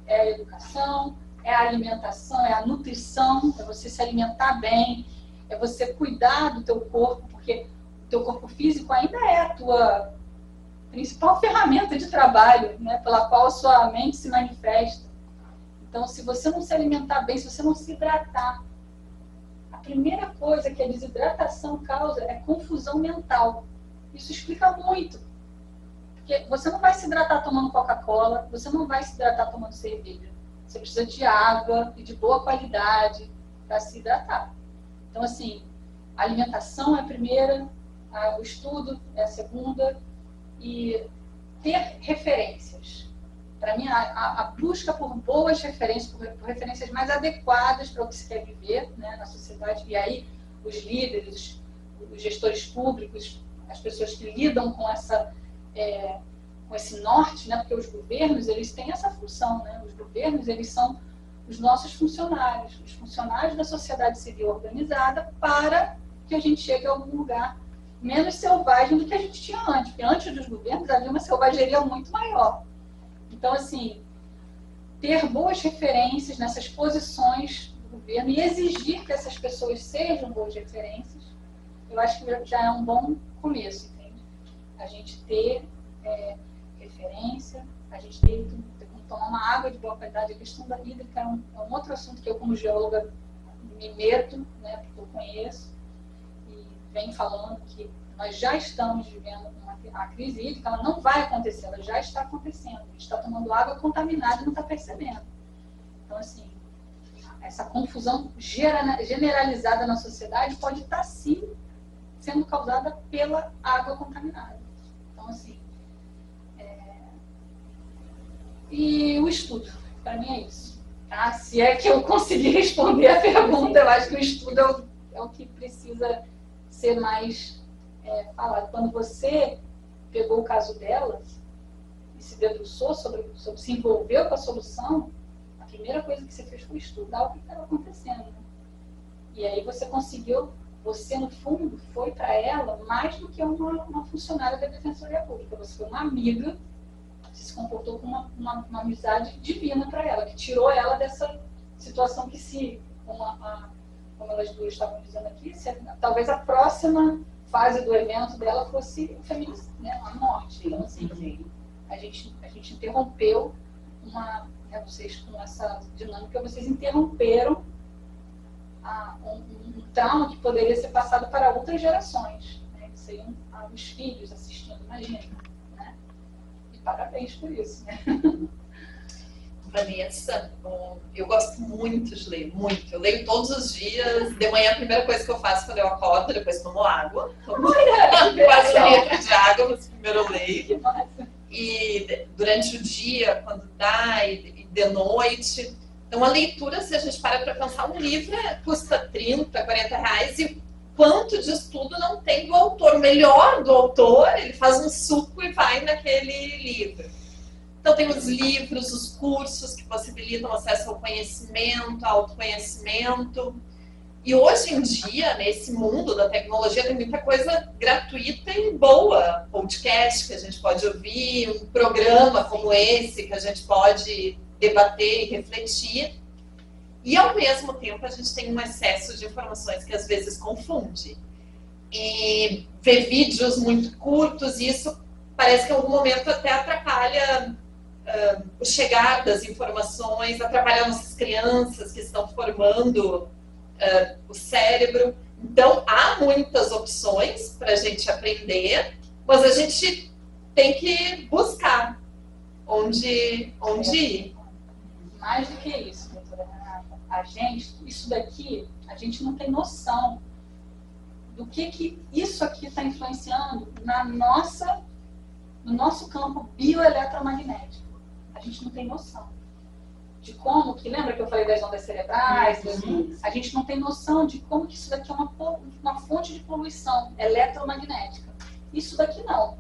é a educação, é a alimentação, é a nutrição, é você se alimentar bem, é você cuidar do teu corpo, porque o teu corpo físico ainda é a tua principal ferramenta de trabalho, né, pela qual a sua mente se manifesta. Então, se você não se alimentar bem, se você não se hidratar, a primeira coisa que a desidratação causa é confusão mental. Isso explica muito. Porque você não vai se hidratar tomando Coca-Cola, você não vai se hidratar tomando cerveja. Você precisa de água e de boa qualidade para se hidratar. Então, assim, a alimentação é a primeira, o estudo é a segunda, e ter referências. Para mim, a busca por boas referências, por referências mais adequadas para o que se quer viver, né, na sociedade, e aí os líderes, os gestores públicos, as pessoas que lidam com esse norte, né, porque os governos, eles têm essa função, né, os governos, eles são os nossos funcionários, os funcionários da sociedade civil organizada, para que a gente chegue a algum lugar menos selvagem do que a gente tinha antes, porque antes dos governos havia uma selvageria muito maior. Então, assim, ter boas referências nessas posições do governo e exigir que essas pessoas sejam boas referências, eu acho que já é um bom começo, entende? A gente ter referência, a gente ter como tomar uma água de boa qualidade. A questão da hídrica é um outro assunto que eu, como geóloga, me meto, né, porque eu conheço, e venho falando que nós já estamos vivendo a crise hídrica, ela não vai acontecer, ela já está acontecendo. A gente está tomando água contaminada e não está percebendo. Então, assim, essa confusão generalizada na sociedade pode estar, sim, sendo causada pela água contaminada. Então, assim, e o estudo, para mim é isso. Tá? Se é que eu conseguir responder a pergunta, eu acho que o estudo é o que precisa ser mais falado. Quando você pegou o caso dela e se debruçou sobre se envolveu com a solução, a primeira coisa que você fez foi estudar o que estava acontecendo. Né? E aí você conseguiu, você no fundo foi para ela mais do que uma funcionária da Defensoria Pública. Você foi uma amiga, se comportou com uma amizade divina para ela, que tirou ela dessa situação que como elas duas estavam dizendo aqui, talvez a próxima fase do evento dela fosse o feminicídio, né, a morte. Então, assim, a gente interrompeu vocês com essa dinâmica, vocês interromperam um trauma que poderia ser passado para outras gerações, né, que seriam os filhos assistindo, imagina, né? E parabéns por isso, né? Vanessa, eu gosto muito de ler, muito. Eu leio todos os dias. De manhã, a primeira coisa que eu faço quando eu acordo, depois tomo água. Tomo quase 1 litro de água, mas primeiro eu leio. E durante o dia, quando dá, e de noite. Então, a leitura, se a gente para pensar, um livro custa 30, 40 reais. E quanto de estudo não tem do autor? O melhor do autor, ele faz um suco e vai naquele livro. Então, tem os livros, os cursos que possibilitam acesso ao conhecimento, ao autoconhecimento. E hoje em dia, nesse mundo da tecnologia, tem muita coisa gratuita e boa. Podcast que a gente pode ouvir, um programa como esse que a gente pode debater e refletir. E, ao mesmo tempo, a gente tem um excesso de informações que às vezes confunde. E ver vídeos muito curtos, isso parece que em algum momento até atrapalha o chegar das informações, atrapalha nossas crianças que estão formando o cérebro. Então, há muitas opções para a gente aprender, mas a gente tem que buscar onde ir. Mais do que isso, doutora Renata, isso daqui, a gente não tem noção do que isso aqui está influenciando no nosso campo bioeletromagnético. A gente não tem noção de como que, lembra que eu falei das ondas cerebrais? A gente não tem noção de como que isso daqui é uma fonte de poluição eletromagnética. Isso daqui não.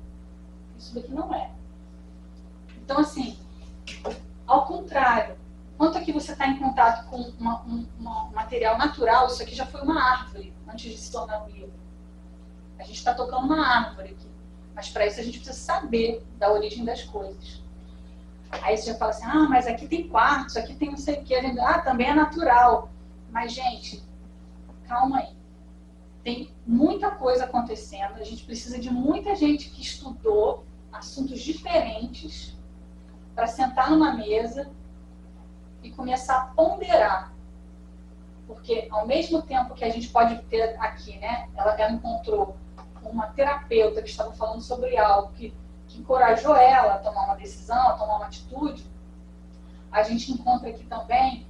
Isso daqui não é. Então, assim, ao contrário quanto aqui você está em contato com um material natural, isso aqui já foi uma árvore, antes de se tornar um livro. A gente está tocando uma árvore aqui. Mas para isso a gente precisa saber da origem das coisas. Aí você já fala assim, ah, mas aqui tem quartzo, aqui tem não sei o que. Ah, também é natural. Mas, gente, calma aí. Tem muita coisa acontecendo. A gente precisa de muita gente que estudou assuntos diferentes para sentar numa mesa e começar a ponderar. Porque ao mesmo tempo que a gente pode ter aqui, né? Ela encontrou uma terapeuta que estava falando sobre algo que encorajou ela a tomar uma decisão, a tomar uma atitude. A gente encontra aqui também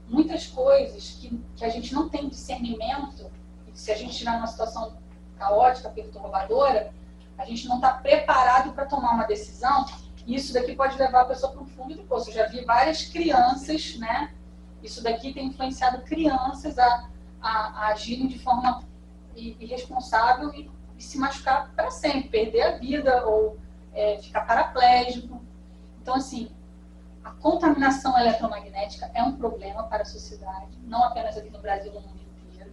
muitas coisas que a gente não tem discernimento. E se a gente estiver numa situação caótica, perturbadora, a gente não está preparado para tomar uma decisão. E isso daqui pode levar a pessoa para um fundo de poço. Eu já vi várias crianças, né? Isso daqui tem influenciado crianças a agirem de forma irresponsável e se machucar para sempre, perder a vida ou ficar paraplégico. Então, assim, a contaminação eletromagnética é um problema para a sociedade, não apenas aqui no Brasil, no mundo inteiro.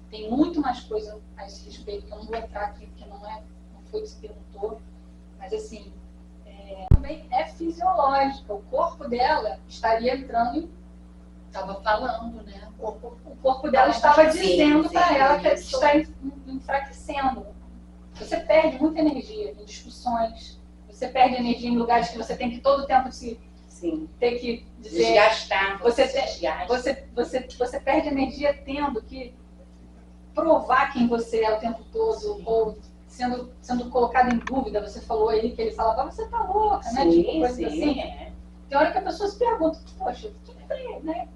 Tem muito mais coisa a esse respeito, que eu não vou entrar aqui, porque não foi o que se perguntou, mas, assim, também é fisiológica. O corpo dela estaria entrando, Estava falando, né? o corpo dela estava dizendo para ela que isso. está enfraquecendo. Você perde muita energia em discussões, você perde energia em lugares que você tem que todo tempo ter que dizer. Desgastar. Você perde energia tendo que provar quem você é o tempo todo, ou sendo colocado em dúvida. Você falou aí que ele falava, você tá louca, né? Tipo, coisas assim. Tem hora que a pessoa se pergunta, poxa, o que tem, né?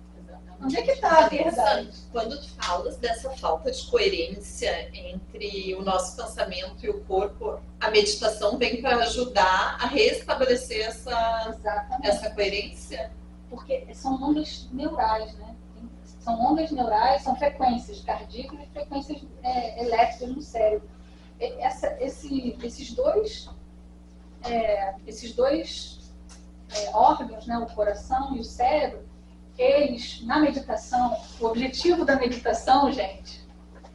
Onde é que está a verdade? Quando tu falas dessa falta de coerência entre o nosso pensamento e o corpo, a meditação vem para ajudar a restabelecer essa coerência? Porque são ondas neurais, né? São ondas neurais, são frequências cardíacas e frequências elétricas no cérebro. Esses dois órgãos, né, o coração e o cérebro, eles, na meditação, o objetivo da meditação, gente,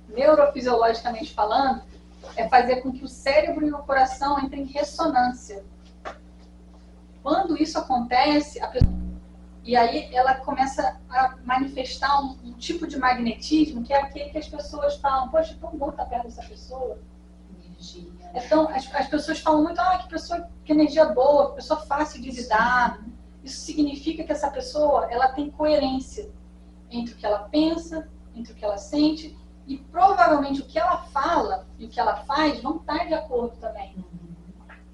neurofisiologicamente falando, é fazer com que o cérebro e o coração entrem em ressonância. Quando isso acontece, e aí ela começa a manifestar um tipo de magnetismo, que é aquele que as pessoas falam, poxa, é tão bom estar perto dessa pessoa. Energia. Então, as pessoas falam muito, que energia boa, que pessoa fácil de lidar. Isso significa que essa pessoa, ela tem coerência entre o que ela pensa, entre o que ela sente, e provavelmente o que ela fala e o que ela faz vão estar de acordo também.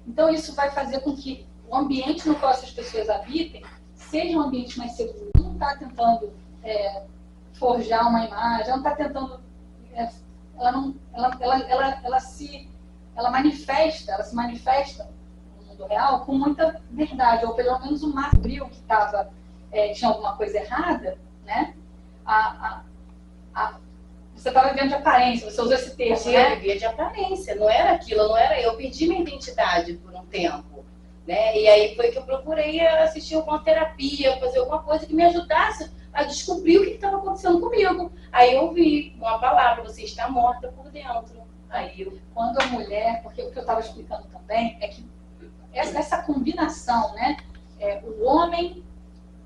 Então isso vai fazer com que o ambiente no qual essas pessoas habitem seja um ambiente mais seguro. Não está tentando forjar uma imagem, não está tentando... Ela se manifesta real com muita verdade, ou pelo menos o máximo brilho que tinha alguma coisa errada, né? Você estava vivendo de aparência, você usou esse termo, né? Eu vivia de aparência, não era aquilo, não era eu. Perdi minha identidade por um tempo, né? E aí foi que eu procurei assistir alguma terapia, fazer alguma coisa que me ajudasse a descobrir o que estava acontecendo comigo. Aí eu ouvi uma palavra, você está morta por dentro. Aí quando a mulher, porque o que eu estava explicando também é que essa combinação, né? O homem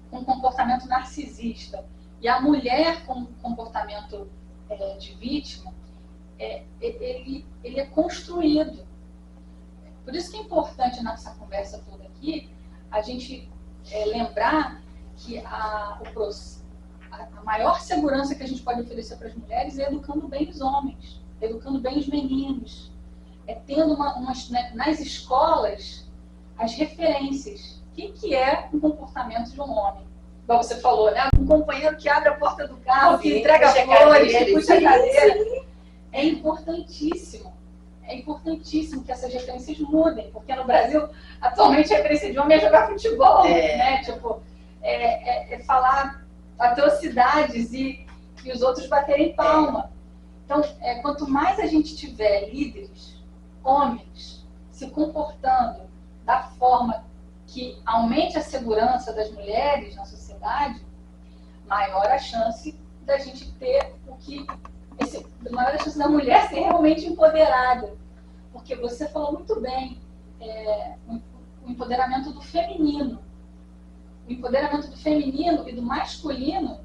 com comportamento narcisista e a mulher com comportamento de vítima, ele é construído. Por isso que é importante nessa conversa toda aqui a gente lembrar que a maior segurança que a gente pode oferecer para as mulheres é educando bem os homens, educando bem os meninos, tendo nas escolas as referências. O que é um comportamento de um homem? Igual você falou, né? Um companheiro que abre a porta do carro, que entrega flores, que puxa a cadeira. É importantíssimo. É importantíssimo que essas referências mudem, porque no Brasil, atualmente, a referência de homem é jogar futebol, né? Tipo, falar atrocidades e os outros baterem palma. Então, quanto mais a gente tiver líderes, homens, se comportando da forma que aumente a segurança das mulheres na sociedade, sociedade, maior a chance da gente ter maior a chance da mulher ser realmente empoderada. Porque você falou muito bem, o empoderamento do feminino. O empoderamento do feminino e do masculino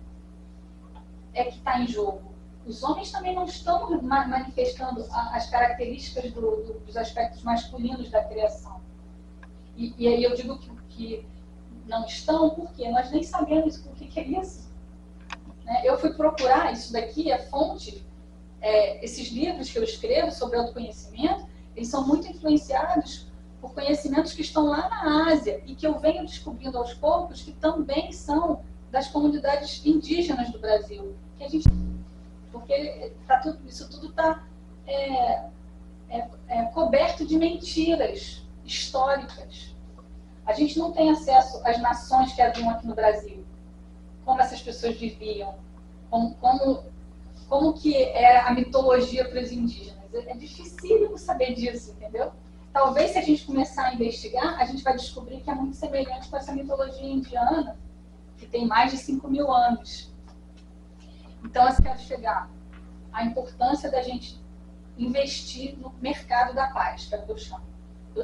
é que está em jogo. Os homens também não estão manifestando as características dos aspectos masculinos da criação. E aí eu digo que não estão porque nós nem sabemos o que é isso. Né? Eu fui procurar isso daqui, a fonte, esses livros que eu escrevo sobre autoconhecimento, eles são muito influenciados por conhecimentos que estão lá na Ásia e que eu venho descobrindo aos poucos que também são das comunidades indígenas do Brasil. Que a gente, porque isso tudo está coberto de mentiras históricas. A gente não tem acesso às nações que haviam aqui no Brasil, como essas pessoas viviam, como que era a mitologia para os indígenas. É dificílimo saber disso, entendeu? Talvez se a gente começar a investigar, a gente vai descobrir que é muito semelhante com essa mitologia indiana, que tem mais de 5.000 anos. Então, eu quero chegar à importância da gente investir no mercado da paz, que é o que eu chamo.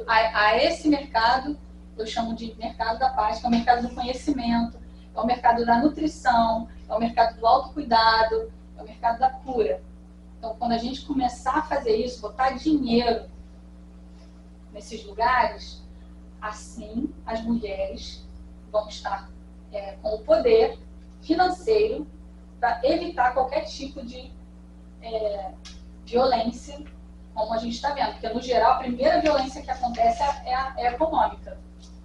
A esse mercado, eu chamo de mercado da paz, que é o mercado do conhecimento, é o mercado da nutrição, é o mercado do autocuidado, é o mercado da cura. Então, quando a gente começar a fazer isso, botar dinheiro nesses lugares, assim as mulheres vão estar com o poder financeiro para evitar qualquer tipo de violência, como a gente está vendo. Porque, no geral, a primeira violência que acontece é econômica.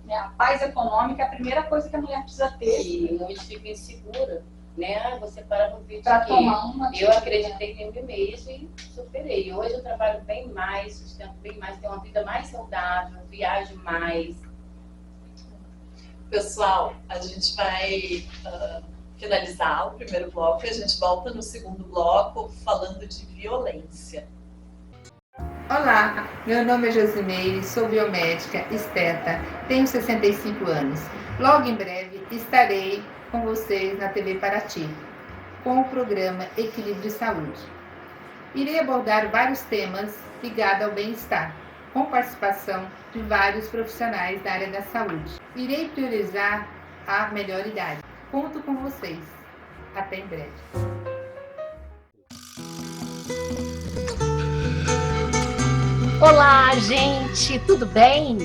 Né? A paz econômica é a primeira coisa que a mulher precisa ter. E muito fica insegura. Né? Você para no vídeo para que tomar uma eu acreditei em mim mesmo e superei. Hoje eu trabalho bem mais, sustento bem mais, tenho uma vida mais saudável, viajo mais. Pessoal, a gente vai finalizar o primeiro bloco e a gente volta no segundo bloco falando de violência. Olá, meu nome é Josimeire, sou biomédica, esteta, tenho 65 anos. Logo em breve estarei com vocês na TV Paraty, com o programa Equilíbrio e Saúde. Irei abordar vários temas ligados ao bem-estar, com participação de vários profissionais da área da saúde. Irei priorizar a melhor idade. Conto com vocês. Até em breve. Olá, gente, tudo bem?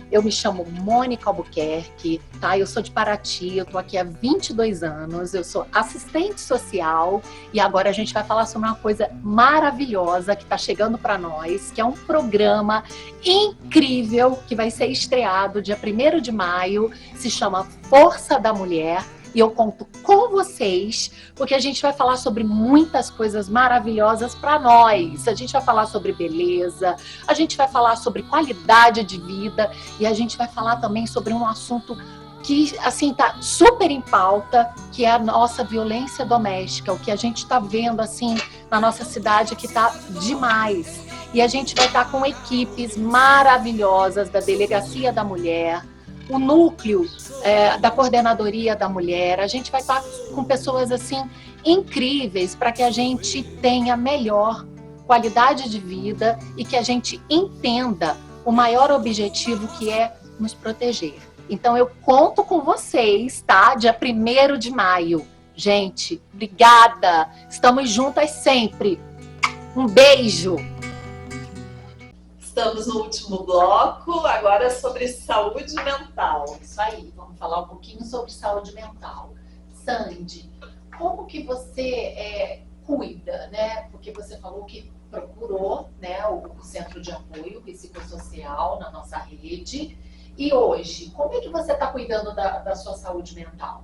Eu me chamo Mônica Albuquerque, tá? Eu sou de Paraty, eu tô aqui há 22 anos, eu sou assistente social e agora a gente vai falar sobre uma coisa maravilhosa que tá chegando para nós, que é um programa incrível que vai ser estreado dia 1º de maio, se chama Força da Mulher. E eu conto com vocês, porque a gente vai falar sobre muitas coisas maravilhosas para nós. A gente vai falar sobre beleza, a gente vai falar sobre qualidade de vida e a gente vai falar também sobre um assunto que, assim, tá super em pauta, que é a nossa violência doméstica, o que a gente está vendo, assim, na nossa cidade, que tá demais. E a gente vai estar com equipes maravilhosas da Delegacia da Mulher, o núcleo da Coordenadoria da Mulher. A gente vai estar com pessoas assim incríveis para que a gente tenha melhor qualidade de vida e que a gente entenda o maior objetivo, que é nos proteger. Então eu conto com vocês, tá? Dia 1º de maio. Gente, obrigada! Estamos juntas sempre. Um beijo! Estamos no último bloco, agora sobre saúde mental. Isso aí, vamos falar um pouquinho sobre saúde mental. Sandy, como que você cuida, né? Porque você falou que procurou, né, o Centro de Apoio Psicossocial na nossa rede. E hoje, como é que você está cuidando da sua saúde mental?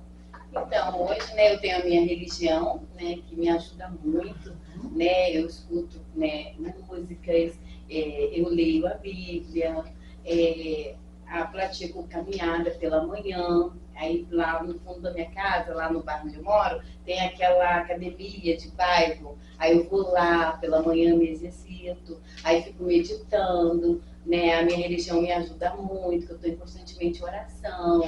Então, hoje, né, eu tenho a minha religião, né, que me ajuda muito, né? Eu escuto, né, músicas, eu leio a Bíblia, pratico caminhada pela manhã. Aí lá no fundo da minha casa, lá no bairro onde eu moro, tem aquela academia de bairro. Aí eu vou lá pela manhã, me exercito, aí fico meditando, né? A minha religião me ajuda muito, que eu estou em constantemente oração.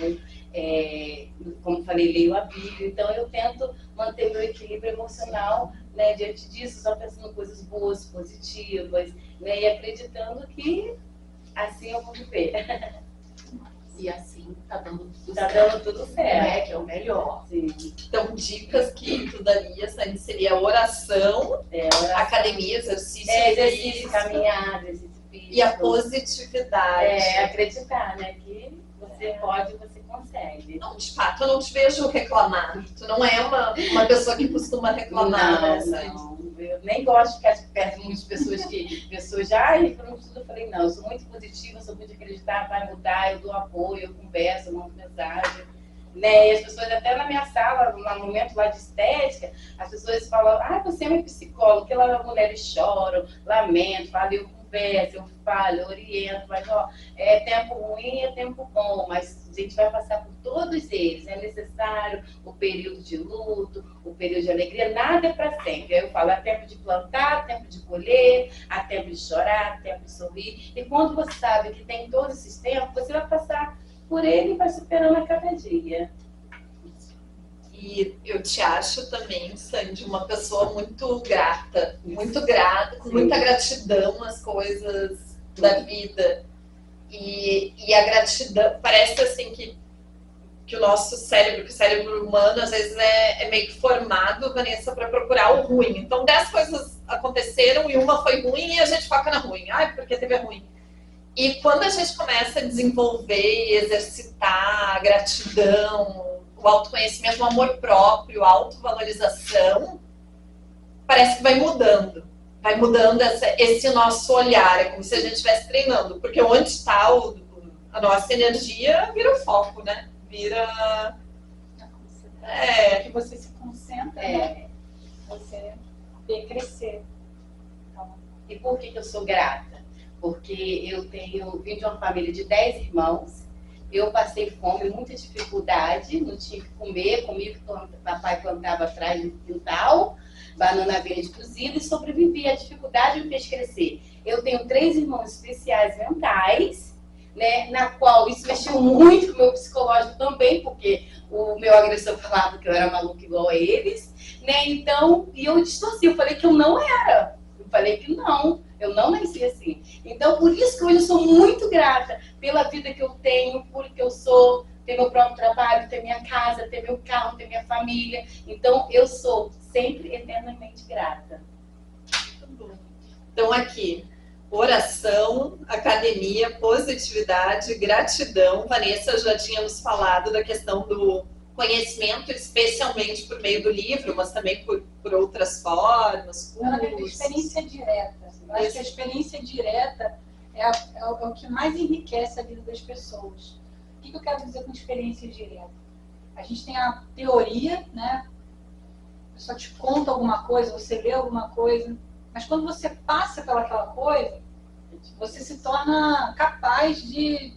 como falei, leio a Bíblia, então eu tento manter meu equilíbrio emocional, né, diante disso, só pensando em coisas boas, positivas, né, e acreditando que assim eu vou viver. E assim tá dando tudo Tá certo. dando tudo Né? certo. Que é o melhor. Sim. Então, dicas que tu daria seria oração, academia, exercício, Exercício, físico, caminhada, exercício físico. e a positividade. Acreditar, né, que você pode, você consegue. Não, de fato, eu não te vejo reclamar. Tu não é uma pessoa que costuma reclamar, né? Não. Eu nem gosto de ficar perto de muitas pessoas já, foram tudo. Eu falei, não, eu sou muito positiva, sou muito de acreditar, vai mudar, eu dou apoio, eu converso, eu mando mensagem. Né? E as pessoas, até na minha sala, no momento lá de estética, as pessoas falam, você é uma psicóloga, porque lá as mulheres choram, lamentam, falam, eu converso, eu falo, eu oriento, mas é tempo ruim, é tempo bom, mas a gente vai passar por todos eles, é necessário o período de luto, o período de alegria, nada é para sempre. Aí eu falo, há tempo de plantar, há tempo de colher, há tempo de chorar, há tempo de sorrir, e quando você sabe que tem todos esses tempos, você vai passar por ele e vai superando a cada dia. E eu te acho também, Sandy, uma pessoa muito grata, com muita gratidão às coisas da vida. E a gratidão, parece assim que o nosso cérebro, que o cérebro humano, às vezes é meio que formado, Vanessa, para procurar o ruim. Então, 10 coisas aconteceram e uma foi ruim e a gente foca na ruim. Porque teve ruim. E quando a gente começa a desenvolver e exercitar a gratidão, o autoconhecimento, o amor próprio, a autovalorização, parece que vai mudando esse nosso olhar. É como se a gente estivesse treinando, porque onde está a nossa energia vira o foco, né? Vira... que você se concentra, né? Você vê crescer. Então, e por que eu sou grata? Porque eu vim de uma família de 10 irmãos, eu passei fome, muita dificuldade, não tinha que comer, comia que o papai plantava atrás do quintal, banana verde cozida, e sobrevivi. A dificuldade me fez crescer. Eu tenho 3 irmãos especiais mentais, né, na qual isso mexeu muito com o meu psicológico também, porque o meu agressor falava que eu era maluca igual a eles, né, então, e eu distorci, eu falei que eu não era, eu falei que não, eu não nasci assim. Então, por isso que hoje eu sou muito grata pela vida que eu tenho, porque eu sou, ter meu próprio trabalho, ter minha casa, ter meu carro, ter minha família. Então, eu sou sempre eternamente grata. Então, aqui, oração, academia, positividade, gratidão. Vanessa, já tínhamos falado da questão do conhecimento, especialmente por meio do livro, mas também por outras formas. Ela tem experiência direta. Eu acho que a experiência direta é o que mais enriquece a vida das pessoas. O que eu quero dizer com experiência direta? A gente tem a teoria, né? A pessoa te conta alguma coisa, você lê alguma coisa, mas quando você passa pelaquela coisa, você se torna capaz de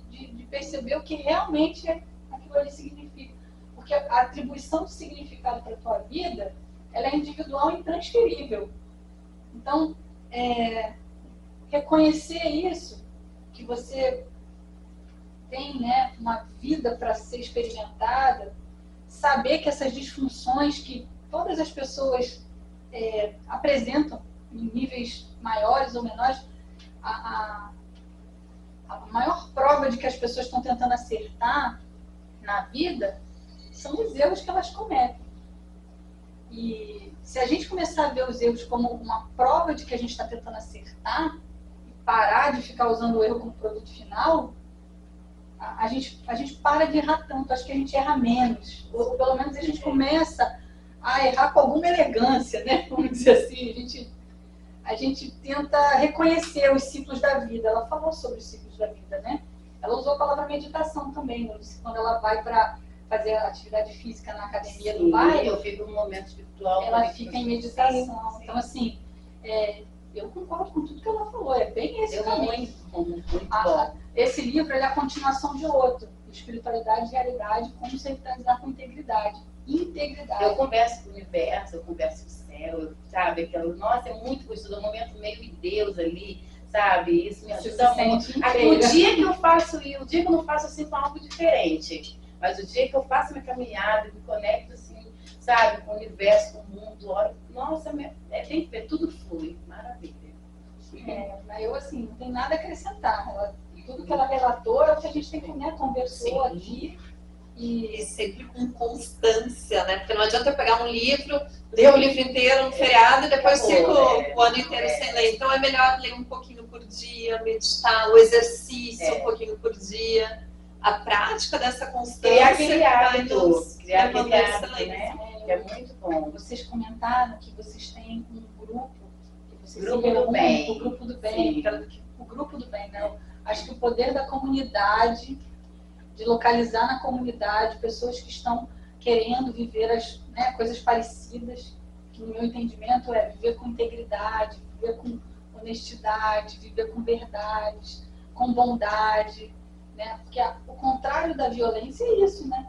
perceber o que realmente aquilo ali significa. Porque a atribuição de significado para a tua vida, ela é individual e intransferível. Então, reconhecer isso, que você tem, né, uma vida para ser experimentada, saber que essas disfunções que todas as pessoas apresentam em níveis maiores ou menores, a maior prova de que as pessoas estão tentando acertar na vida são os erros que elas cometem. E se a gente começar a ver os erros como uma prova de que a gente está tentando acertar e parar de ficar usando o erro como produto final, a gente para de errar tanto. Acho que a gente erra menos. Ou pelo menos a gente começa a errar com alguma elegância, né? Vamos dizer assim. A gente tenta reconhecer os ciclos da vida. Ela falou sobre os ciclos da vida, né? Ela usou a palavra meditação também, quando ela vai para fazer atividade física na academia do bairro. Eu fico num momento espiritual. Ela fica em meditação. Sim. Então, assim, eu concordo com tudo que ela falou. É bem esse caminho. Muito bom. Esse livro é a continuação de outro. Espiritualidade e realidade, como se realizar com integridade. Eu converso com o universo, eu converso com o céu, sabe? Nossa, é muito gostoso, é um momento meio de Deus ali, sabe? Isso me ajuda muito. O dia que eu faço e o dia que eu não faço, eu sinto algo diferente. Mas o dia que eu faço minha caminhada, me conecto assim, sabe, com o universo, com o mundo, olha, nossa, tem que ver, tudo flui, maravilha. Eu, assim, não tem nada a acrescentar. Tudo que ela relatou é o que a gente tem que, né, conversou aqui. E sempre com constância, né? Porque não adianta eu pegar um livro, ler o livro inteiro no feriado e depois fico o ano inteiro sem ler. Então é melhor ler um pouquinho por dia, meditar, o exercício um pouquinho por dia. A prática dessa constância Criar aquele hábito, né? Que é muito bom. Vocês comentaram que vocês têm um grupo, que vocês Grupo do bem. O grupo do bem, o grupo do bem, né? Acho que o poder da comunidade, de localizar na comunidade pessoas que estão querendo viver né, coisas parecidas, que no meu entendimento é viver com integridade, viver com honestidade, viver com verdades, com bondade, né? Porque o contrário da violência é isso, né?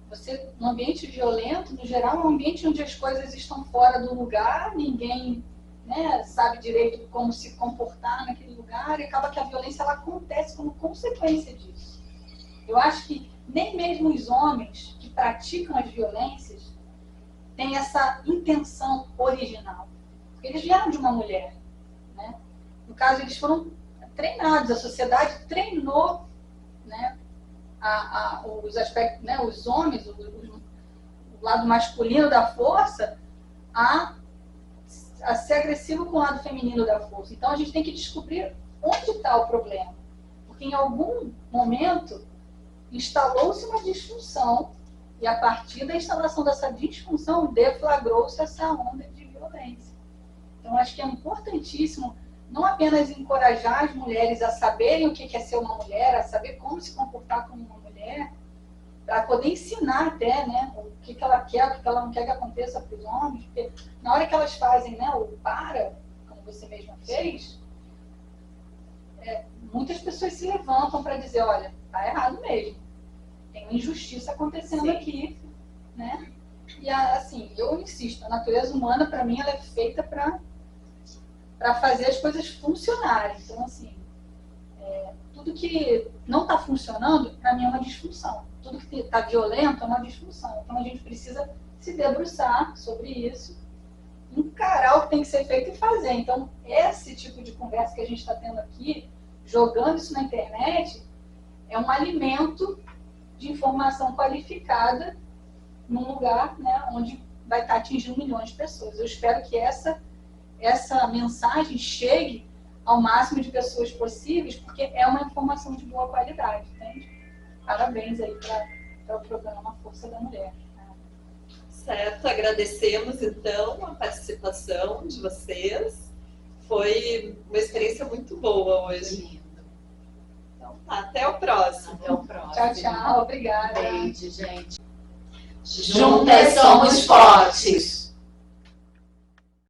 Você, um ambiente violento, no geral, é um ambiente onde as coisas estão fora do lugar, ninguém, né, sabe direito como se comportar naquele lugar, e acaba que a violência ela acontece como consequência disso. Eu acho que nem mesmo os homens que praticam as violências têm essa intenção original. Porque eles vieram de uma mulher, né? No caso, eles foram treinados, a sociedade treinou, né, os aspectos, né, os homens, o lado masculino da força, a ser agressivo com o lado feminino da força. Então, a gente tem que descobrir onde está o problema. Porque em algum momento instalou-se uma disfunção e a partir da instalação dessa disfunção deflagrou-se essa onda de violência. Então, acho que é importantíssimo não apenas encorajar as mulheres a saberem o que é ser uma mulher, a saber como se comportar como uma mulher, para poder ensinar até, né, o que ela quer, o que ela não quer que aconteça para os homens, porque na hora que elas fazem, né, o como você mesma fez, muitas pessoas se levantam para dizer, olha, tá errado mesmo, tem uma injustiça acontecendo aqui, né? E assim, eu insisto, a natureza humana, para mim, ela é feita para fazer as coisas funcionarem. Então, assim, tudo que não está funcionando, para mim, é uma disfunção. Tudo que está violento é uma disfunção. Então, a gente precisa se debruçar sobre isso, encarar o que tem que ser feito e fazer. Então, esse tipo de conversa que a gente está tendo aqui, jogando isso na internet, é um alimento de informação qualificada num lugar, né, onde vai estar atingindo milhões de pessoas. Eu espero que essa mensagem chegue ao máximo de pessoas possíveis, porque é uma informação de boa qualidade, entende? Parabéns aí para o programa Força da Mulher. Certo, agradecemos então a participação de vocês. Foi uma experiência muito boa hoje. Então tá, até o próximo. Até o próximo. Tchau, tchau. Obrigada. Beijo, gente. Juntas somos fortes.